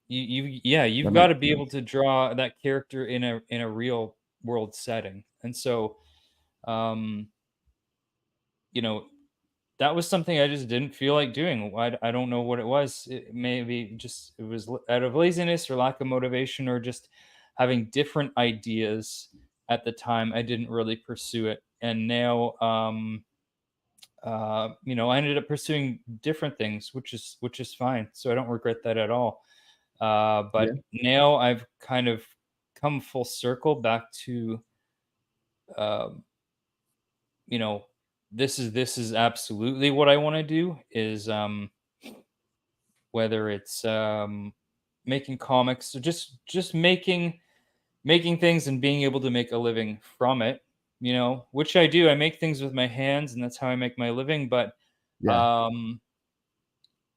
yeah, That you've got makes to be sense. able to draw that character in a real world setting. And so um you know, that was something I just didn't feel like doing. I don't know what it was. Maybe just it was out of laziness or lack of motivation or just having different ideas at the time. I didn't really pursue it. And now I ended up pursuing different things, which is fine. So I don't regret that at all. Yeah. But now I've kind of come full circle back to, um, you know, this is absolutely what I want to do. Is whether it's making comics or just making things and being able to make a living from it. Which I do. I make things with my hands, and that's how I make my living. But Yeah. um,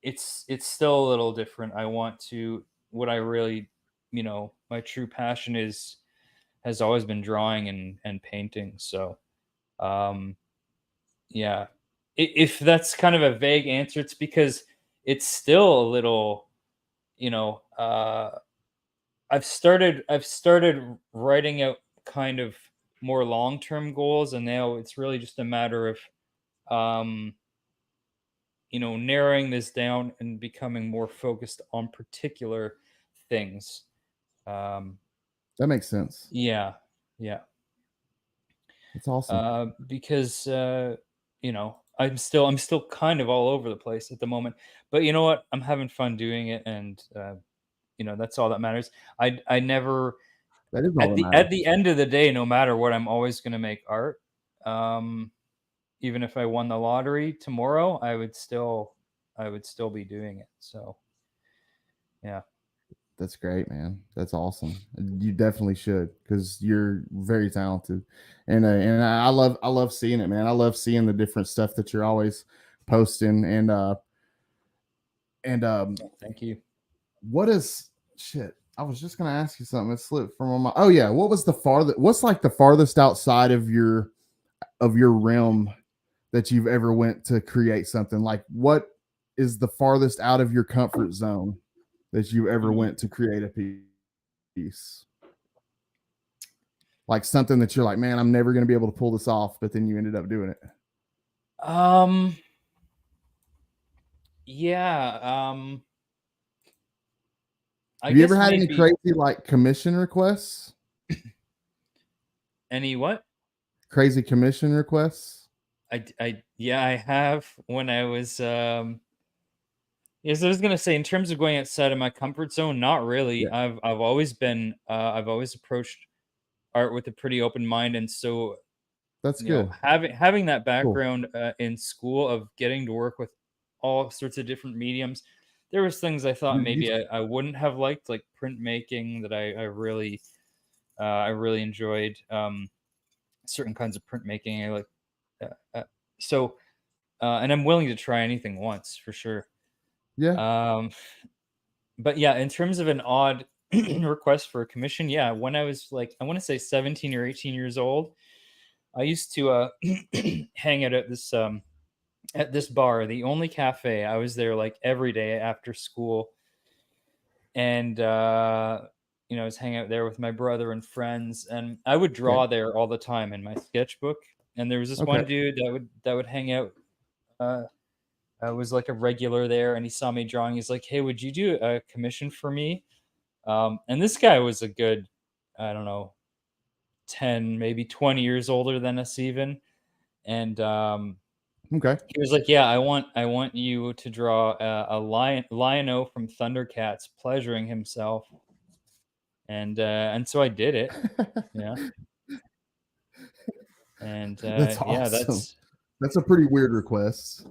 it's still a little different. I want to what I really, my true passion has always been drawing and painting. So, um, yeah. If that's kind of a vague answer, it's because it's still a little, you know, I've started writing out kind of more long-term goals, and now it's really just a matter of um narrowing this down and becoming more focused on particular things. Um, That makes sense. yeah, yeah. That's awesome. Because I'm still kind of all over the place at the moment, but you know what? I'm having fun doing it, and that's all that matters. I never That is all at that the matters. end of the day, no matter what, I'm always going to make art. Um, Even if I won the lottery tomorrow, I would still be doing it. So yeah. That's great, man. That's awesome. You definitely should because you're very talented, and I love seeing it, man. I love seeing the different stuff that you're always posting, and Thank you. what is shit? I was just gonna ask you something. It slipped from my mind. Oh yeah, what was the farthest? What's like the farthest outside of your realm that you've ever went to create something? Like what is the farthest out of your comfort zone that you ever Mhm. went to create a piece? Like something that you're like, man, I'm never going to be able to pull this off, but then you ended up doing it. Um, yeah. I Have you ever guess had any maybe crazy like commission requests? any what? Crazy commission requests? Yeah, I have when I was yes, I was gonna say in terms of going outside of my comfort zone, not really. Yeah, I've always approached art with a pretty open mind, and so that's good. having that Cool. background in school of getting to work with all sorts of different mediums, there was things I thought You maybe I wouldn't have liked, like printmaking, that I really enjoyed. Certain kinds of printmaking, I like. Uh, uh, so, and I'm willing to try anything once for sure. yeah. Um, but yeah, in terms of an odd request for a commission, yeah, when I was like, I want to say 17 or 18 years old, I used to hang out at this bar, the only cafe. I was there like every day after school, and I was hanging out there with my brother and friends, and I would Okay. draw there all the time in my sketchbook. And there was this Okay. one dude that would hang out. Uh, was like a regular there, and he saw me drawing. He's like, "Hey, would you do a commission for me?" And this guy was a good, I don't know, 10, maybe 20 years older than us even. And Okay. he was like, "Yeah, I want you to draw a Lion-O from Thundercats pleasuring himself." And so I did it. Yeah. And That's yeah, awesome. that's That's a pretty weird request.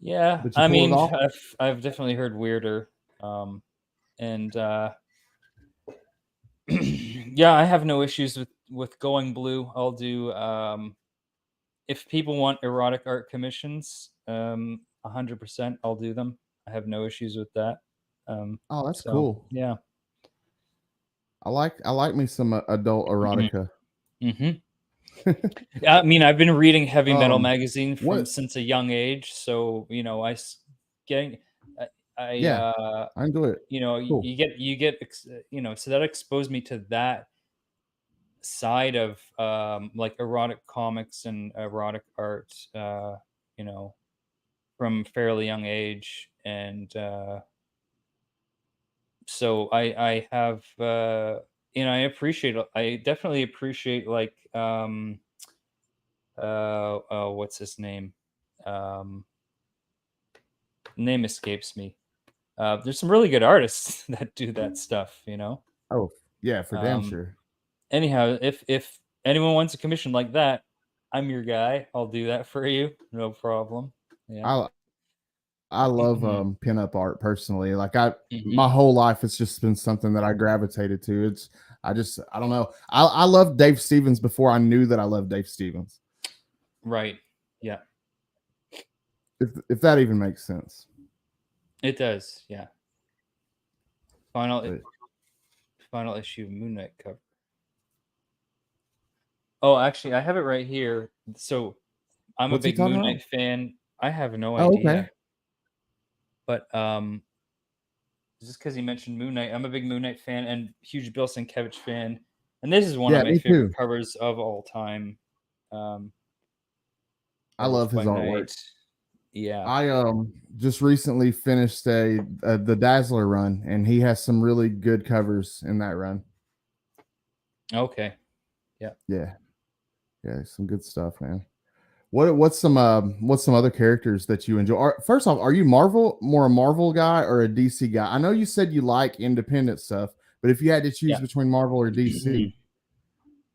Yeah, but you I pulled it mean, off. I've definitely heard weirder, and yeah, I have no issues with going blue. I'll do if people want erotic art commissions, 100%, I'll do them. I have no issues with that. Oh, that's So cool. yeah. I like me some adult erotica. Hmm. Yeah, I mean, I've been reading heavy metal Um, magazine from what? since a young age, so getting, I Yeah, I enjoy it. Cool. so that exposed me to that side of like erotic comics and erotic art, you know, from a fairly young age, and so I have I definitely appreciate like what's his name, um name escapes me. There's some really good artists that do that stuff. Oh, yeah, for damn um sure. Anyhow, if anyone wants a commission like that, I'm your guy. I'll do that for you, no problem. Yeah. I I love Mhm. pinup art personally. Like Mhm. my whole life it's just been something that I gravitated to. I don't know. I loved Dave Stevens before I knew that I loved Dave Stevens. Right. Yeah, If that even makes sense. it does. Yeah. Final But final issue of Moon Knight cover. Oh, actually, I have it right here. So I'm a what's big he Moon talking Knight about? fan. I have no Oh, idea, okay. but just because you mentioned Moon Knight, I'm a big Moon Knight fan and huge Bill Sienkiewicz fan, and this is one of Yeah, my me favorite too. covers of all time. Um, I Werewolf love his by artwork. Night. Yeah. I just recently finished the Dazzler run, and he has some really good covers in that run. Okay. Yeah. Yeah, yeah, some good stuff, man. What's some other characters that you enjoy? First off, are you more a Marvel guy or a DC guy? I know you said you like independent stuff, but if you had to choose Yeah. between Marvel or DC,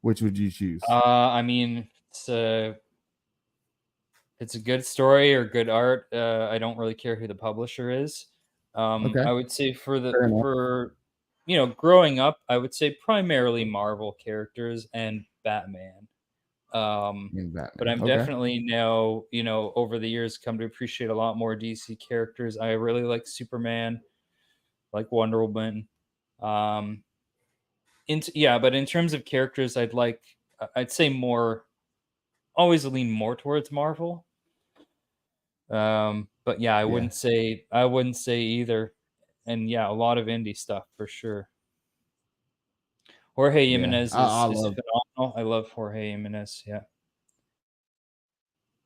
which would you choose? I mean, it's a good story or good art. I don't really care who the publisher is. Okay, I would say fair enough. for growing up, I would say primarily Marvel characters and Batman. In But Batman. I'm Okay. definitely now, over the years, come to appreciate a lot more DC characters. I really like Superman, like Wonder Woman. Um, but in terms of characters, I'd say more, always lean more towards Marvel. But yeah, Yeah. I wouldn't say either. And yeah, a lot of indie stuff for sure. Jorge Yeah. Jimenez I is love. phenomenal. I love Jorge Jimenez. Yeah.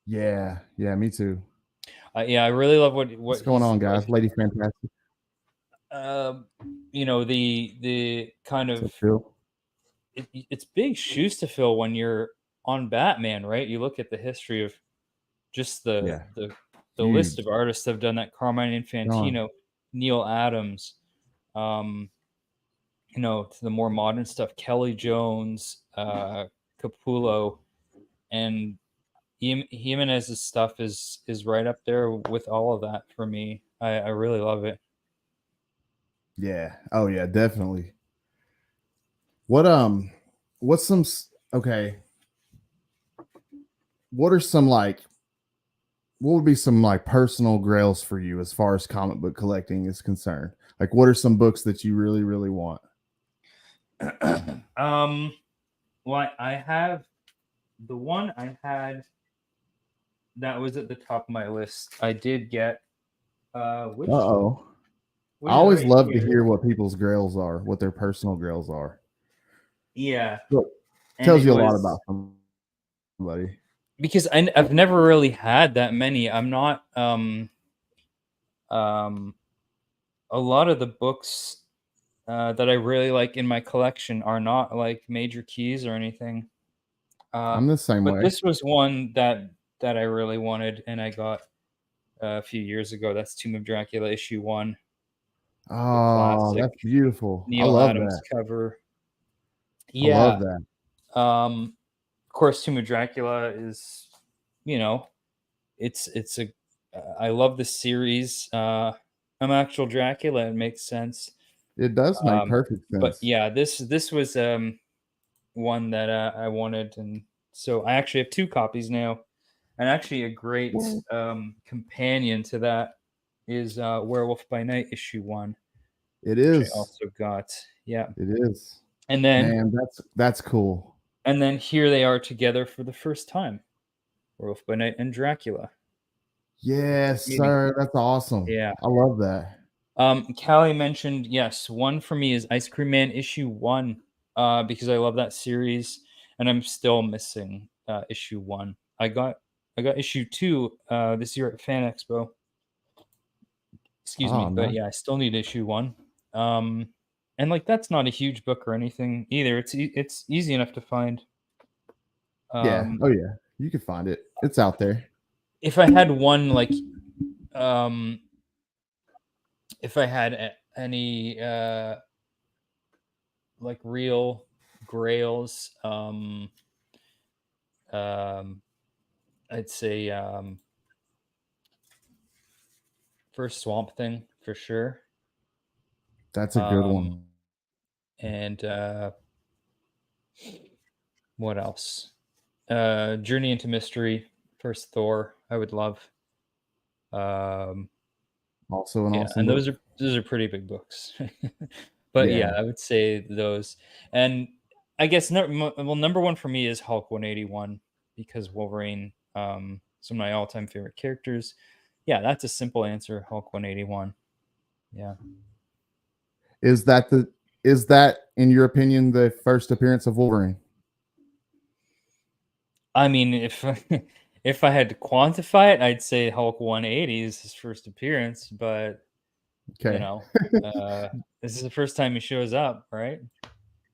Yeah. Yeah. Me too. Yeah, I really love What's going on, what guys? Lady Fantastic. um the kind What's of up, Phil? it's big shoes to fill when you're on Batman, right? You look at the history of just Yeah. the list Huge. of artists that have done that: Carmine Gone. Infantino, Neil Adams, um, to the more modern stuff, Kelly Jones, Capullo, and Jimenez's stuff is right up there with all of that for me. I really love it. Yeah. Oh yeah, definitely. What what's okay, what are some what would be some like personal grails for you as far as comic book collecting is concerned? Like what are some books that you really really want? um, well, I have the one I had that was at the top of my list. I did get Uh-oh. I which is always right love to here. hear what people's grails are, what their personal grails are. Yeah, So, and tells it you a lot was about somebody. because I've never really had that many. I'm not um a lot of the books that I really like in my collection are not like major keys or anything. Uh, I'm the same but way. this was one that I really wanted, and I got a few years ago. That's Tomb of Dracula issue 1, the Oh, classic that's beautiful. I Neil love Adams that. cover. I love Yeah. that. Of course, Tomb of Dracula is, you know, it's a I love the series. I'm actual Dracula. It makes sense. It does make Um, perfect but sense. yeah, this was one that I wanted, and so I actually have two copies now. And actually, a great Well, companion to that is Werewolf by Night issue 1, it which I is. also got. Yeah, It is. and then Man, that's cool. here they are together for the first time, Werewolf by Night and Dracula. Yes, Meeting. sir. That's awesome. Yeah. I love that. Callie mentioned, yes, one for me is Ice Cream Man issue 1, because I love that series, and I'm still missing issue 1. I got issue 2 this year at Fan Expo. Excuse Oh, me, but nice. yeah, I still need issue 1. Um, and like that's not a huge book or anything either. It's easy enough to find. Yeah. Um, Oh, yeah. You can find it. It's out there. if I had one um, if I had any like real grails, um, I'd say first Swamp Thing for sure. That's a good Um, one. and what else? Journey into Mystery, first Thor, I would love. Um, Also an yeah, awesome and book. those are pretty big books. But yeah, Yeah. I would say those. And I guess number one for me is Hulk 181 because Wolverine, some of my all-time favorite characters. Yeah, that's a simple answer. Hulk 181. Yeah. Is that in your opinion the first appearance of Wolverine? I mean, if if I had to quantify it, I'd say Hulk 180 is his first appearance, but you Okay. know, uh, this is the first time he shows up, right?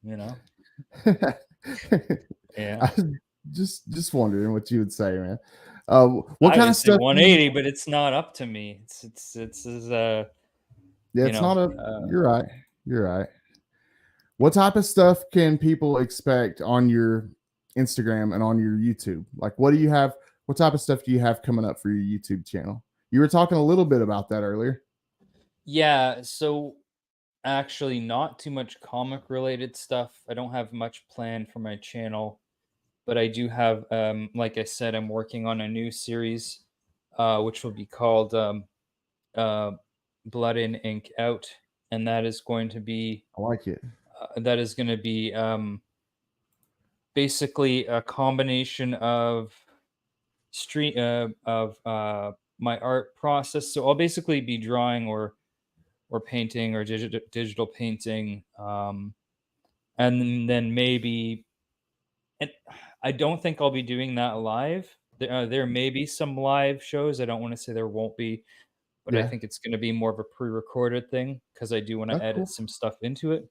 You know, yeah. I was just wondering what you would say, man. What I kind would of say stuff do you 180, but it's not up to me. Yeah, You it's know, not a you're right. You're right. What type of stuff can people expect on your Instagram and on your YouTube? Like what do you have what type of stuff do you have coming up for your YouTube channel? You were talking a little bit about that earlier. yeah. So actually, not too much comic related stuff. I don't have much planned for my channel, but I do have, like I said, I'm working on a new series, which will be called uh, Blood in Ink Out, and I like it. that is going to be basically a combination of street of my art process. So I'll basically be drawing or painting or digital painting, and then maybe. And I don't think I'll be doing that live. There may be some live shows. I don't want to say there won't be, but I Yeah, think it's going to be more of a pre-recorded thing because I do want to that's edit cool. some stuff into it.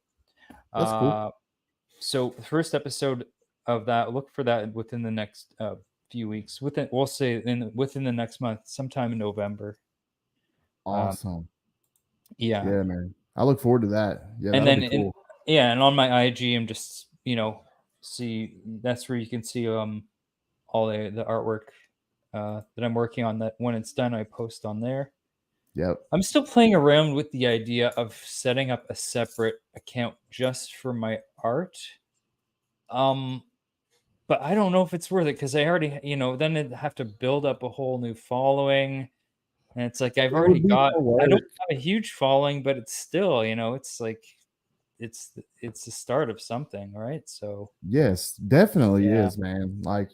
That's cool. Uh, so the first episode of that, look for that within the next few weeks. Within the next month, sometime in November. Um, Awesome. yeah, Yeah, man. I look forward to that. Yeah, and that'll then be cool. and on my IG, I'm just see that's where you can see all the artwork that I'm working on. That when it's done, I post on there. Yep. I'm still playing around with the idea of setting up a separate account just for my art. Um, but I don't know if it's worth it because I already, then I'd have to build up a whole new following. And it's like It would be more I don't work. have a huge following, but it's still, it's like it's the start of something, right? So Yes, definitely yeah. is, man. Like,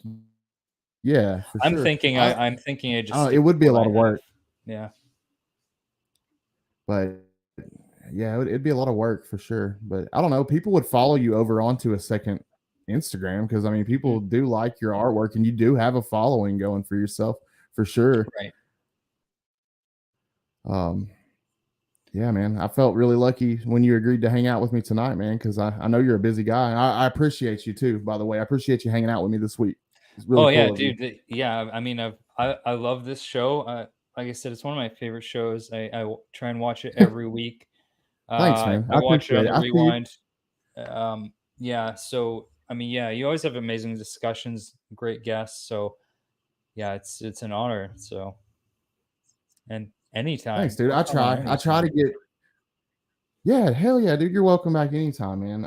yeah, for sure. I'm thinking I I just don't know, it stick with would be a what lot I of have. work, Yeah. but yeah, it'd be a lot of work for sure. But I don't know. People would follow you over onto a second Instagram because I mean, Mhm. people do like your artwork, and you do have a following going for yourself for sure. Right. Um, yeah, man, I felt really lucky when you agreed to hang out with me tonight, man, because I know you're a busy guy. And I appreciate you too, by the way. I appreciate you hanging out with me this week. It's really Oh yeah, cool of you. dude. Yeah, I mean, I love this show. Like I said, it's one of my favorite shows. Try and watch it every week. Thanks, man. I I watch it on appreciate it. the I see you. rewind. Yeah. So I mean, yeah, you always have amazing discussions, great guests. So yeah, it's an honor. So And anytime. Thanks, dude. I'll come on I try anytime. to get. Yeah, hell yeah, dude. You're welcome back anytime, man.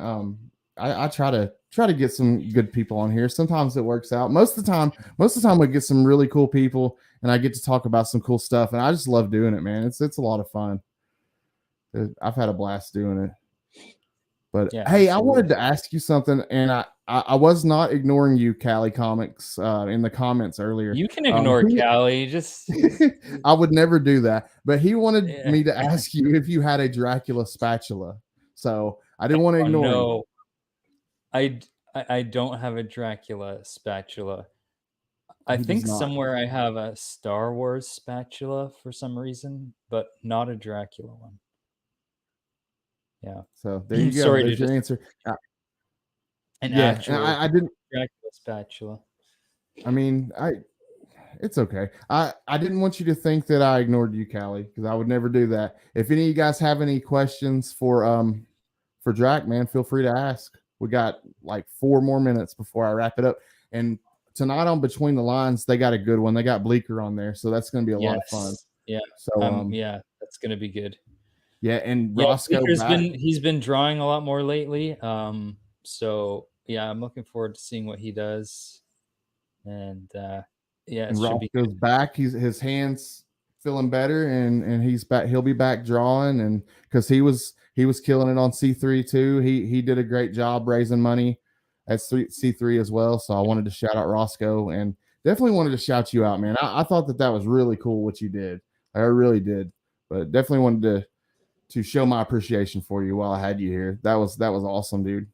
I try to get some good people on here. Sometimes it works out. Most of the time we get some really cool people and I get to talk about some cool stuff. And I just love doing it, man. It's a lot of fun. I've had a blast doing it. But Yeah, hey, absolutely. I wanted to ask you something, and I was not ignoring you, Cali Comics, in the comments earlier. You can ignore Callie. Just I would never do that. But he wanted Yeah. me to ask you if you had a Dracula spatula. So I didn't want to ignore no. I don't have a Dracula spatula. I He think does not. somewhere I have a Star Wars spatula for some reason, but not a Dracula one. Yeah. So there you go. Sorry There's to your just answer. an Yeah, actual I didn't. Dracula spatula. I mean, it's okay. I didn't want you to think that I ignored you, Callie, because I would never do that. If any of you guys have any questions for Drac, man, feel free to ask. We got like 4 more minutes before I wrap it up. And tonight on Between the Lines, they got a good one. They got Bleecker on there, so that's going to be a lot of fun. Yeah. So yeah, that's going to be good. Yeah, and Yeah, Roscoe he's been drawing a lot more lately. So yeah, I'm looking forward to seeing what he does. And yeah, it should be Roscoe's back. His hands feeling better, and he's back. He'll be back drawing, and because he was killing it on C3 too. He did a great job raising money at C3 as well. So I wanted to shout out Roscoe, and definitely wanted to shout you out, man. I thought that was really cool what you did. I really did, but definitely wanted to show my appreciation for you while I had you here. That was awesome, dude.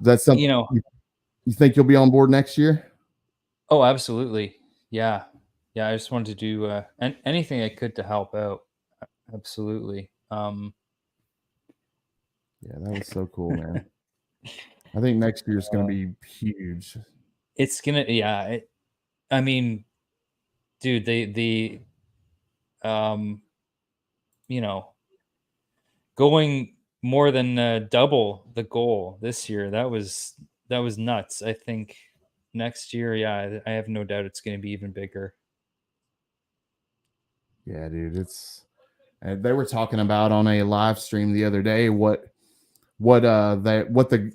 That's something you think you'll be on board next year? Oh, absolutely. Yeah. I just wanted to do anything I could to help out. Absolutely. Yeah, that was so cool, man. I think next year is going to be huge. It's gonna, yeah. I mean, dude, the going more than double the goal this year, that was nuts. I think next year, yeah, I have no doubt it's going to be even bigger. Yeah, dude, they were talking about on a live stream the other day what the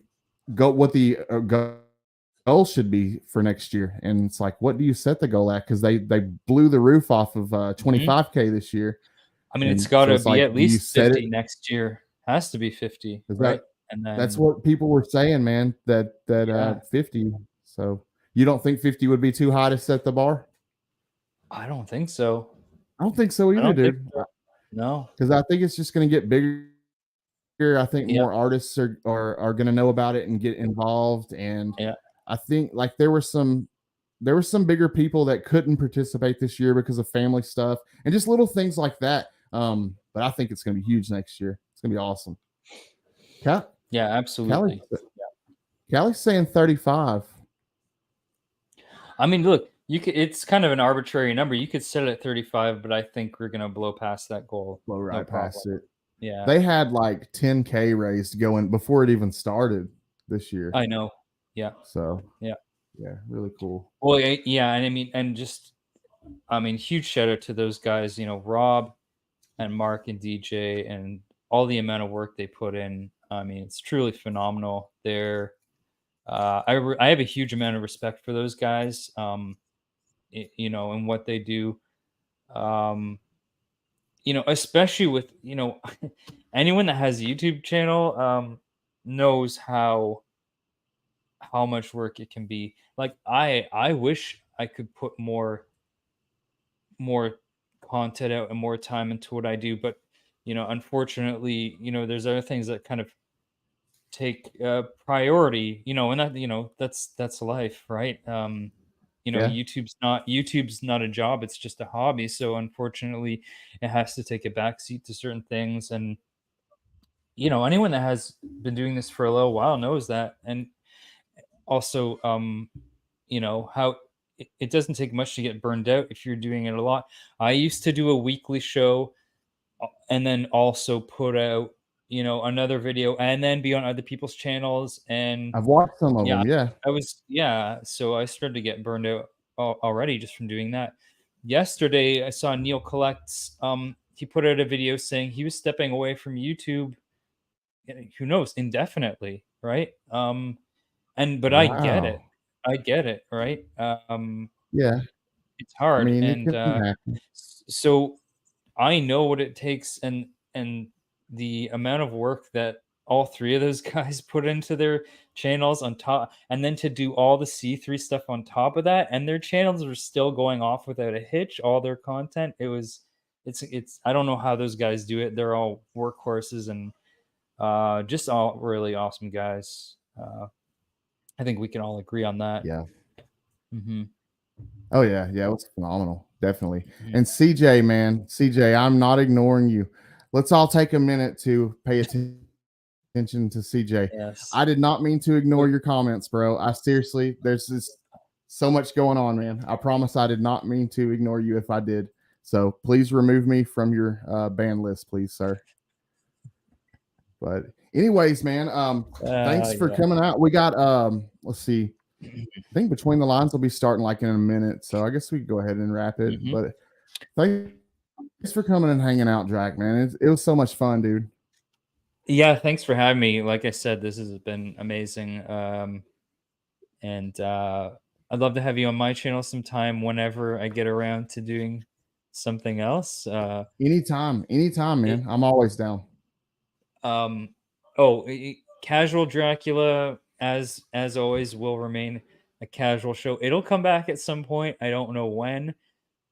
goal should be for next year, and it's like, what do you set the goal at? Because they blew the roof off of 25K this year. I mean, it's got to be at least 50 next year. Has to be 50, right? And then, that's what people were saying, man. That 50. So you don't think 50 would be too high to set the bar? I don't think so. I don't think so either, dude. So. No, because I think it's just going to get bigger. I think more artists are going to know about it and get involved. And I think like there were some bigger people that couldn't participate this year because of family stuff and just little things like that. But I think it's going to be huge next year. It's going to be awesome. Yeah, absolutely. Callie's saying 35. I mean, look, it's kind of an arbitrary number. You could set it at 35, but I think we're going to blow past that goal. Blow right past it. Yeah. They had like 10K raised going before it even started this year. I know. Yeah. So, yeah, really cool. Well, yeah. And I mean, huge shout out to those guys, Rob and Mark and DJ and all the amount of work they put in. I mean, it's truly phenomenal. They're, I have a huge amount of respect for those guys, and what they do, especially with, anyone that has a YouTube channel, knows how much work it can be. Like, I wish I could put more content out and more time into what I do, but unfortunately, there's other things that kind of take priority, and that that's life, right? YouTube's not a job, it's just a hobby, so unfortunately it has to take a backseat to certain things. And anyone that has been doing this for a little while knows that. And also how it doesn't take much to get burned out if you're doing it a lot. I used to do a weekly show and then also put out another video and then be on other people's channels. And I've watched some of them. So I started to get burned out already just from doing that. yesterday I saw Neil Collects. He put out a video saying he was stepping away from YouTube. Who knows, indefinitely, right? But I get it. Wow. I get it, right? Yeah. It's I hard, mean, it and can happen. so I know what it takes, and the amount of work that all three of those guys put into their channels on top, and then to do all the C3 stuff on top of that, and their channels are still going off without a hitch. All their content, it's I don't know how those guys do it. They're all workhorses and just all really awesome guys. I think we can all agree on that. Yeah. Mm-hmm. Oh yeah, yeah, it was phenomenal, definitely. Mm-hmm. And CJ, man, CJ, I'm not ignoring you. Let's all take a minute to pay attention to CJ. Yes. I did not mean to ignore your comments, bro. I seriously, there's just so much going on, man. I promise I did not mean to ignore you if I did. So please remove me from your ban list, please, sir. But anyways, man, thanks for coming out. We got let's see. I think Between the Lines will be starting like in a minute, so I guess we can go ahead and wrap it. Mm-hmm. But thanks for coming and hanging out, Drac, man. It was so much fun, dude. Yeah, thanks for having me. Like I said, this has been amazing. And I'd love to have you on my channel sometime whenever I get around to doing something else. Anytime, man. I'm always down. Casual Dracula, as always, will remain a casual show. It'll come back at some point. I don't know when,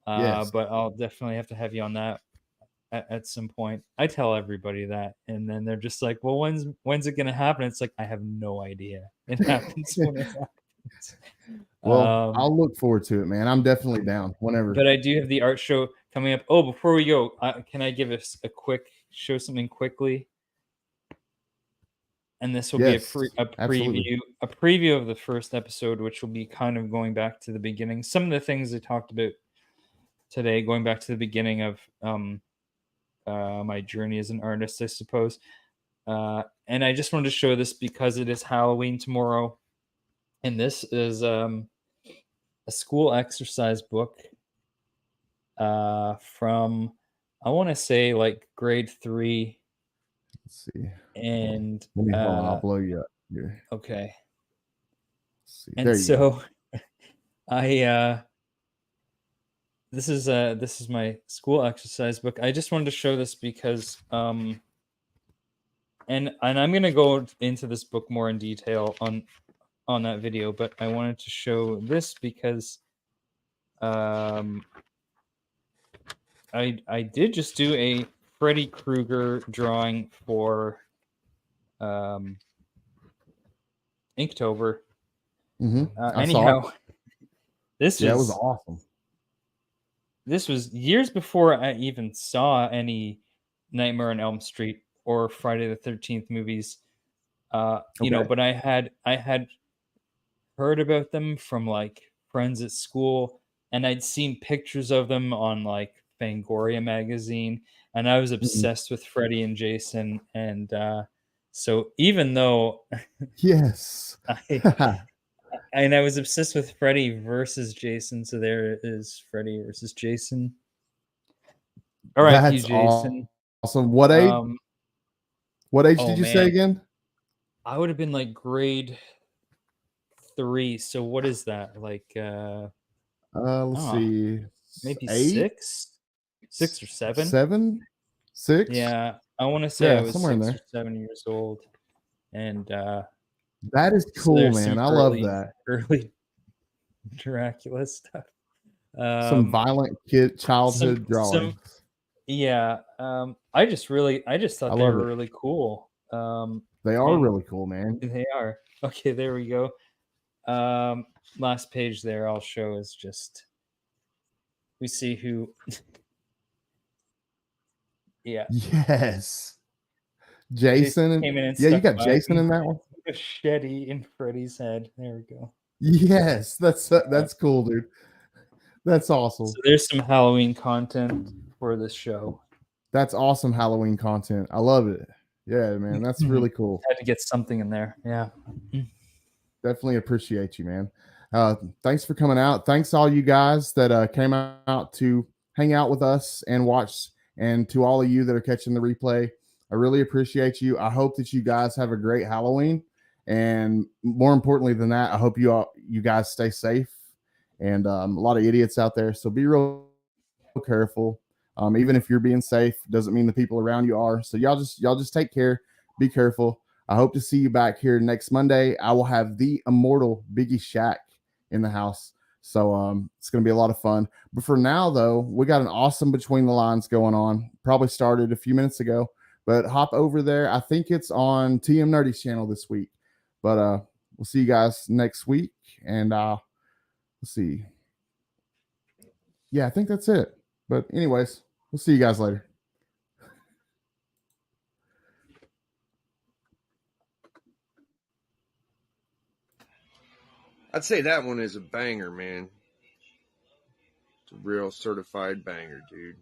Yes. but I'll definitely have to have you on that at some point. I tell everybody that, and then they're just like, well, when's it gonna happen? It's like, I have no idea. It happens when it happens. Well, I'll look forward to it, man. I'm definitely down whenever. But I do have the art show coming up. Oh, before we go, can I give us a quick show something quickly? And this will be a preview of the first episode, which will be kind of going back to the beginning. Some of the things I talked about today, going back to the beginning of my journey as an artist, I suppose. And I just wanted to show this because it is Halloween tomorrow. And this is a school exercise book from, I want to say, like grade 3. Let's see. And hold on, I'll blow you up here. Okay. Let's see. And so this is my school exercise book. I just wanted to show this because and I'm gonna go into this book more in detail on that video, but I wanted to show this because I did just do a Freddy Krueger drawing for Inktober. Anyhow, this was awesome. This was years before I even saw any Nightmare on Elm Street or Friday the 13th movies. You know, but I had heard about them from like friends at school, and I'd seen pictures of them on like Fangoria magazine, and I was obsessed with Freddy and Jason. And so even though yes, I was obsessed with Freddy versus Jason, so there is Freddy versus Jason. All right, you, Jason. Awesome. What age? What age did you say again? I would have been like grade 3. So what is that? Like let's see. Maybe 8? 6 or 7? 7? 6? Yeah, I want to say I was somewhere 6 in there. or 7 years old. And that is cool, man. I love that. Early Dracula stuff. Some violent childhood drawings. Yeah. I just thought they were really cool. They are really cool, man. They are. Okay, there we go. Last page there I'll show is just we see who. Yeah. Yes. Jason came in and you got Jason in that one. Machete in Freddy's head. There we go. Yes, that's cool, dude. That's awesome. So there's some Halloween content for this show. That's awesome Halloween content. I love it. Yeah, man, that's really cool. Had to get something in there. Yeah. Definitely appreciate you, man. Thanks for coming out. Thanks all you guys that came out to hang out with us and watch, and to all of you that are catching the replay. I really appreciate you. I hope that you guys have a great Halloween, and more importantly than that, I hope you guys stay safe. And a lot of idiots out there, so be real careful. Even if you're being safe, doesn't mean the people around you are. So y'all just take care. Be careful. I hope to see you back here next Monday. I will have the immortal Biggie Shack in the house. So it's going to be a lot of fun. But for now, though, we got an awesome Between the Lines going on. Probably started a few minutes ago, but hop over there. I think it's on TM Nerdy's channel this week. But we'll see you guys next week. And let's see. Yeah, I think that's it. But anyways, we'll see you guys later. I'd say that one is a banger, man. It's a real certified banger, dude.